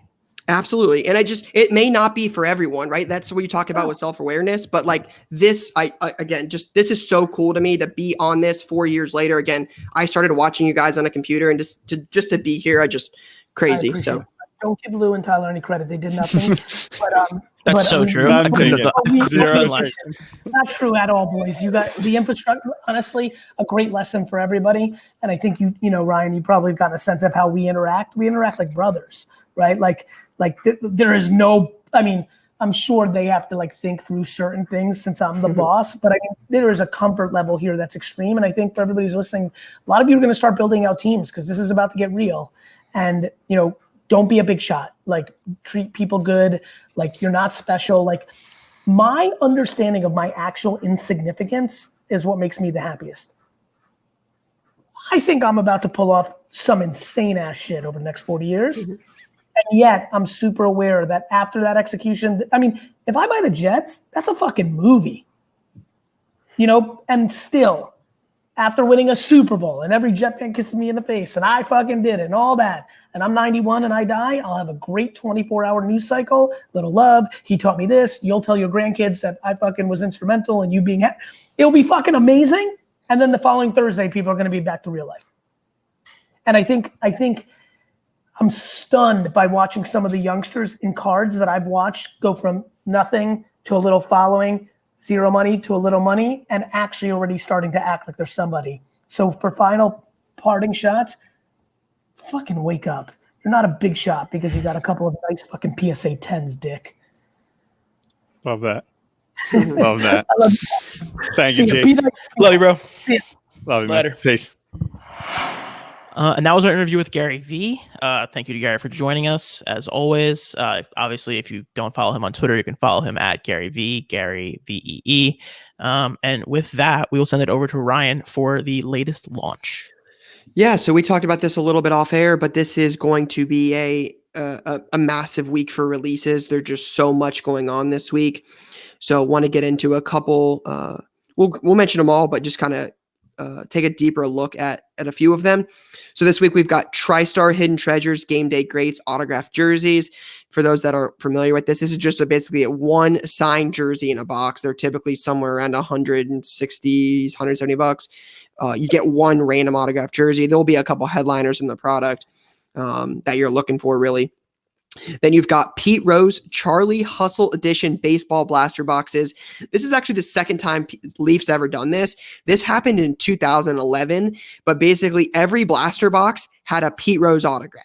Absolutely. And it may not be for everyone, right? That's what you talk about with self-awareness. But like this, this is so cool to me to be on this 4 years later. Again, I started watching you guys on a computer, and just to be here, crazy. So don't give Lou and Tyler any credit. They did nothing. That's so true. I'm taking not true at all, boys. You got the infrastructure. Honestly, a great lesson for everybody. And I think Ryan, you probably got a sense of how we interact. We interact like brothers, right? Like there is no. I mean, I'm sure they have to like think through certain things since I'm the boss. But I mean, there is a comfort level here that's extreme. And I think for everybody who's listening, a lot of you are going to start building out teams, because this is about to get real. And don't be a big shot. Like, treat people good. Like, you're not special. Like, my understanding of my actual insignificance is what makes me the happiest. I think I'm about to pull off some insane ass shit over the next 40 years. And yet I'm super aware that after that execution, I mean, if I buy the Jets, that's a fucking movie, and still, after winning a Super Bowl and every Jet fan kisses me in the face and I fucking did it and all that, and I'm 91 and I die, I'll have a great 24-hour news cycle, little love. He taught me this. You'll tell your grandkids that I fucking was instrumental in you being, it'll be fucking amazing. And then the following Thursday, people are going to be back to real life. And I think I'm stunned by watching some of the youngsters in cards that I've watched go from nothing to a little following, zero money to a little money, and actually already starting to act like they're somebody. So for final parting shots, fucking wake up. You're not a big shot because you got a couple of nice fucking PSA 10s, dick. Love that. Love that. I love you. Thank you, Jake. Love you, bro. See ya. Love you, man. Later. Peace. And that was our interview with Gary V. Thank you to Gary for joining us, as always. Obviously, if you don't follow him on Twitter, you can follow him at Gary V, Gary VEE. And with that, we will send it over to Ryan for the latest launch. Yeah, so we talked about this a little bit off air, but this is going to be a massive week for releases. There's just so much going on this week. So want to get into a couple. We'll mention them all, but just kind of take a deeper look at a few of them. So this week we've got TriStar Hidden Treasures Game Day Greats autographed jerseys. For those that aren't familiar with this is just basically a one signed jersey in a box. They're typically somewhere around $160, $170. You get one random autographed jersey. There'll be a couple headliners in the product that you're looking for, really. Then you've got Pete Rose Charlie Hustle Edition baseball blaster boxes. This is actually the second time Leafs ever done this. This happened in 2011, but basically every blaster box had a Pete Rose autograph.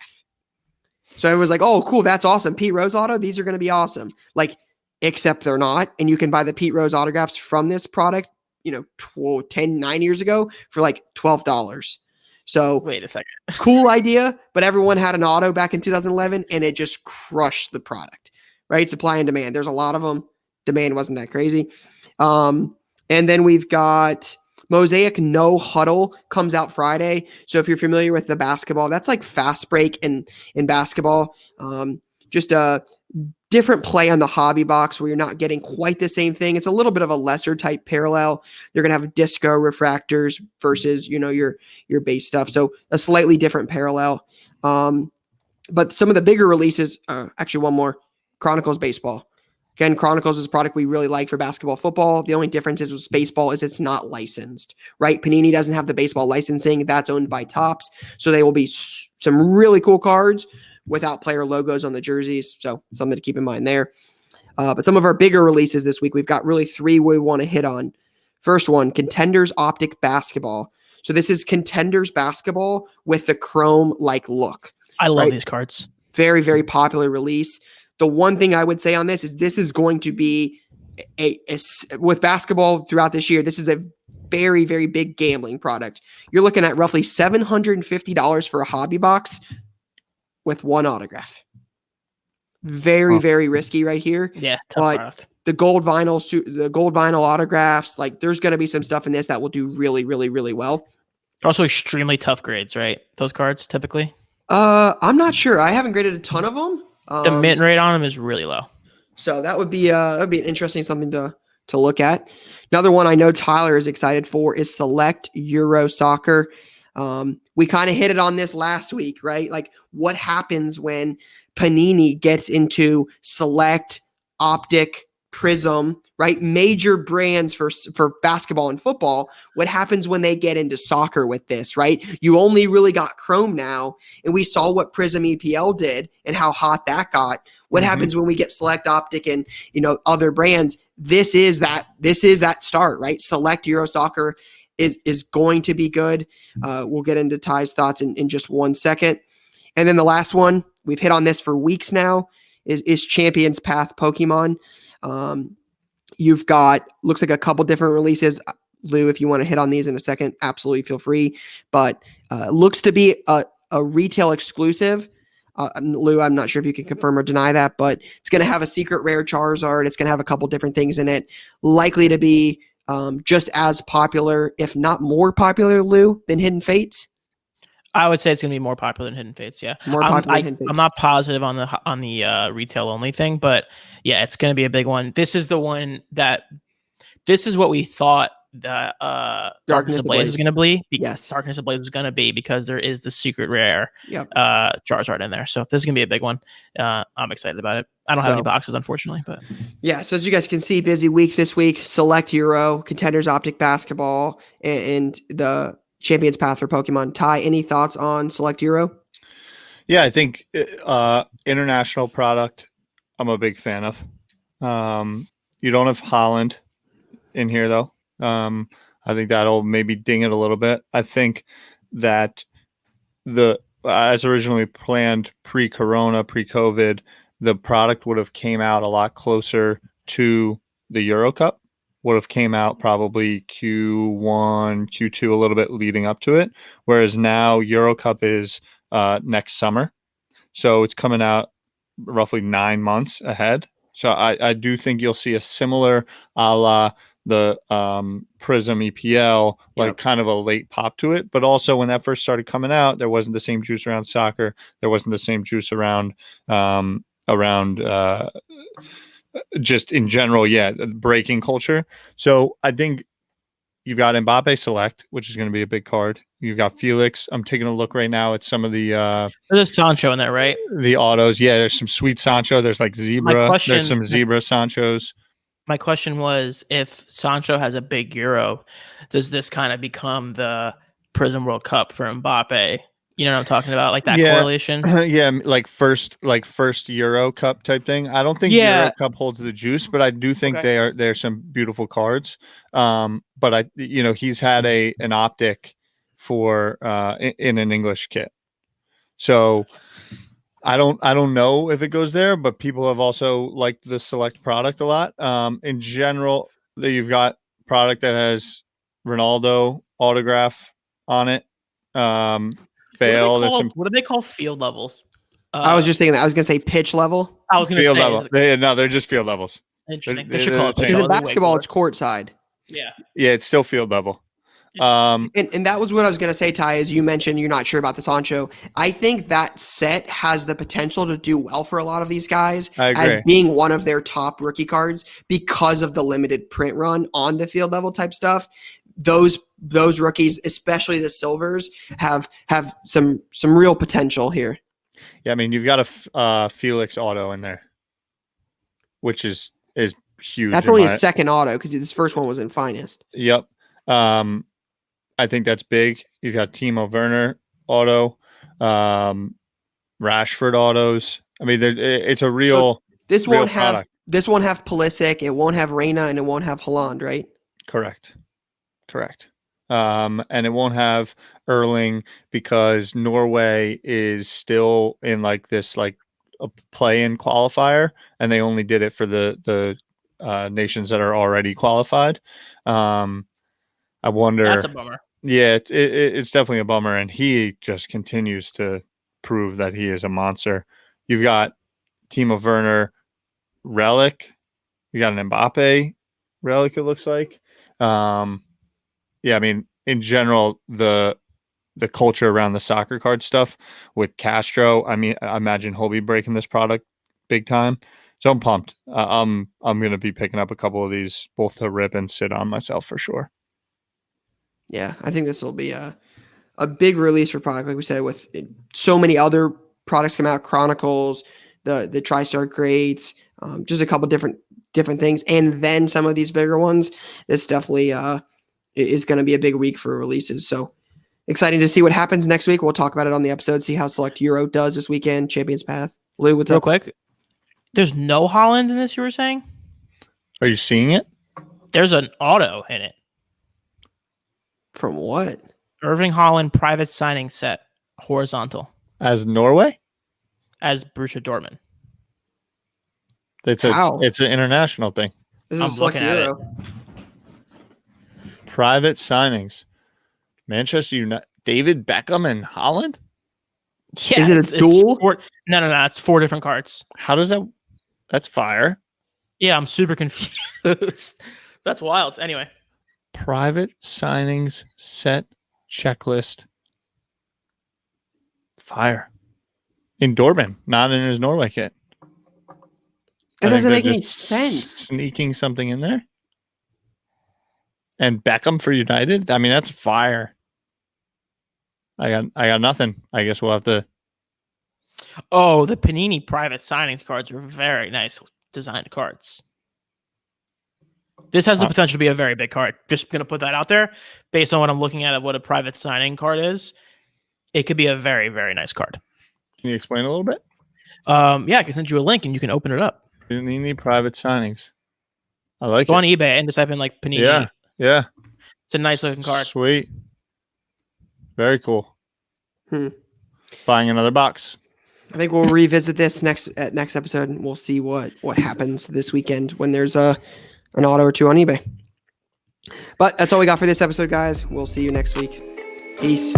So it was like, oh, cool, that's awesome. Pete Rose auto, these are going to be awesome. Like, except they're not. And you can buy the Pete Rose autographs from this product, 9 years ago for like $12. So wait a second. Cool idea, but everyone had an auto back in 2011 and it just crushed the product, right? Supply and demand. There's a lot of them. Demand wasn't that crazy. And then we've got Mosaic No Huddle comes out Friday. So if you're familiar with the basketball, that's like fast break in basketball. Just a different play on the hobby box where you're not getting quite the same thing. It's a little bit of a lesser type parallel. You're going to have disco refractors versus, your base stuff. So a slightly different parallel. But some of the bigger releases, actually one more, Chronicles Baseball. Again, Chronicles is a product we really like for basketball, football. The only difference is with baseball is it's not licensed, right? Panini doesn't have the baseball licensing. That's owned by Topps. So they will be some really cool cards without player logos on the jerseys. So something to keep in mind there. But some of our bigger releases this week, we've got really three we want to hit on. First one, Contenders Optic Basketball. So this is Contenders Basketball with the chrome-like look. I love these cards. Very, very popular release. The one thing I would say on this is going to be with basketball throughout this year, this is a very, very big gambling product. You're looking at roughly $750 for a hobby box with one autograph. Very, very risky right here. Yeah, tough but product. The gold vinyl autographs, like there's going to be some stuff in this that will do really, really, really well. Also extremely tough grades, right? Those cards typically. I'm not sure. I haven't graded a ton of them. The mint rate on them is really low. So that would be an interesting something to look at. Another one I know Tyler is excited for is Select Euro Soccer. We kind of hit it on this last week, right? Like what happens when Panini gets into Select, Optic, Prism, right? Major brands for basketball and football. What happens when they get into soccer with this, right? You only really got Chrome now, and we saw what Prism EPL did and how hot that got. What happens when we get Select, Optic, and other brands? This is that start, right? Select Euro Soccer is going to be good. We'll get into Ty's thoughts in just 1 second. And then the last one, we've hit on this for weeks now, is Champions Path Pokemon. You've got, looks like a couple different releases. Lou, if you want to hit on these in a second, absolutely feel free. But looks to be a retail exclusive. Lou, I'm not sure if you can confirm or deny that, but it's going to have a secret rare Charizard. It's going to have a couple different things in it. Likely to be just as popular, if not more popular, Lou, than Hidden Fates. I would say it's going to be more popular than Hidden Fates. Yeah, more popular than Hidden Fates. I'm not positive on the retail only thing, but yeah, it's going to be a big one. This is the one this is what we thought that Darkness Ablaze was going to be. Yes, Darkness Ablaze was going to be because there is the secret rare Charizard in there. So this is going to be a big one. I'm excited about it. I don't have any boxes, unfortunately, but yeah. So as you guys can see, busy week this week. Select Euro, Contenders Optic Basketball, and the Champions Path for Pokemon. Ty, any thoughts on Select Euro? Yeah, I think international product I'm a big fan of. You don't have Holland in here, though. I think that'll maybe ding it a little bit. I think that as originally planned pre-corona, pre-COVID, the product would have came out a lot closer to the Euro Cup would have came out probably Q1, Q2, a little bit leading up to it. Whereas now Euro Cup is next summer. So it's coming out roughly 9 months ahead. So I do think you'll see a similar a la the Prism EPL, like Yep. kind of a late pop to it. But also when that first started coming out, there wasn't the same juice around soccer. There wasn't the same juice around just in general, breaking culture. So I think you've got Mbappe Select, which is going to be a big card. You've got Felix. I'm taking a look right now at some of the There's a Sancho in there, right? the autos. Yeah, there's some sweet Sancho. There's like zebra. There's some zebra Sanchos. My question was, if Sancho has a big Euro, does this kind of become the Prism World Cup for Mbappe? You know what I'm talking about? Like that correlation? Yeah, like first Euro Cup type thing. I don't think Euro Cup holds the juice, but I do think there's some beautiful cards. But he's had an optic for in an English kit. So I don't know if it goes there, but people have also liked the Select product a lot. In general, you've got product that has Ronaldo autograph on it. Bale. What do they call field levels? I was just thinking that. I was going to say pitch level. I was going to say level. They're just field levels. Interesting. They should call it pitch Because level. in basketball, it's court side. Yeah. Yeah, it's still field level. And that was what I was going to say, Ty, as you mentioned, you're not sure about the Sancho. I think that set has the potential to do well for a lot of these guys as being one of their top rookie cards because of the limited print run on the field level type stuff. Those rookies, especially the silvers, have some real potential here. Yeah, I mean, you've got a Felix auto in there, which is huge. That's only his second auto because his first one was in Finest. Yep. I think that's big. You've got Timo Werner auto, Rashford autos. I mean, it's a real. So this won't have Pulisic. It won't have Reina, and it won't have Haaland, right? Correct. And it won't have Erling because Norway is still in like this like a play-in qualifier, and they only did it for the nations that are already qualified. I wonder. That's a bummer. Yeah, it's definitely a bummer, and he just continues to prove that he is a monster. You've got Timo Werner relic. You got an Mbappe relic. It looks like. Yeah, I mean, in general, the culture around the soccer card stuff with Castro. I mean, I imagine he'll be breaking this product big time. So I'm pumped. I'm going to be picking up a couple of these, both to rip and sit on myself for sure. Yeah, I think this will be a big release for product, like we said, with so many other products come out, Chronicles, the TriStar Greats, just a couple different things, and then some of these bigger ones. This definitely is going to be a big week for releases. So exciting to see what happens next week. We'll talk about it on the episode, see how Select Euro does this weekend, Champions Path. Lou, what's up? Real quick, there's no Holland in this, you were saying? Are you seeing it? There's an auto in it. From what? Irving Haaland private signing set, horizontal. As Norway? As Borussia Dortmund. It's an international thing. This is Select Euro. Private signings. Manchester United. David Beckham and Haaland? Yeah, is it a duel? No. It's 4 different cards. How does that? That's fire. Yeah, I'm super confused. That's wild. Anyway. Private signings set checklist. Fire. In Dortmund, not in his Norway kit. That doesn't make any sense. Sneaking something in there. And Beckham for United? I mean, that's fire. I got nothing. I guess we'll have to. Oh, the Panini private signings cards are very nice designed cards. This has the potential to be a very big card. Just going to put that out there. Based on what I'm looking at of what a private signing card is, it could be a very, very nice card. Can you explain a little bit? Yeah, I can send you a link and you can open it up. Panini private signings. I like it. Go on eBay and just type in like Panini. Yeah. It's a nice looking card. Sweet. Very cool. Buying another box. I think we'll revisit this next episode, and we'll see what happens this weekend when there's an auto or two on eBay. But that's all we got for this episode, guys. We'll see you next week. Peace.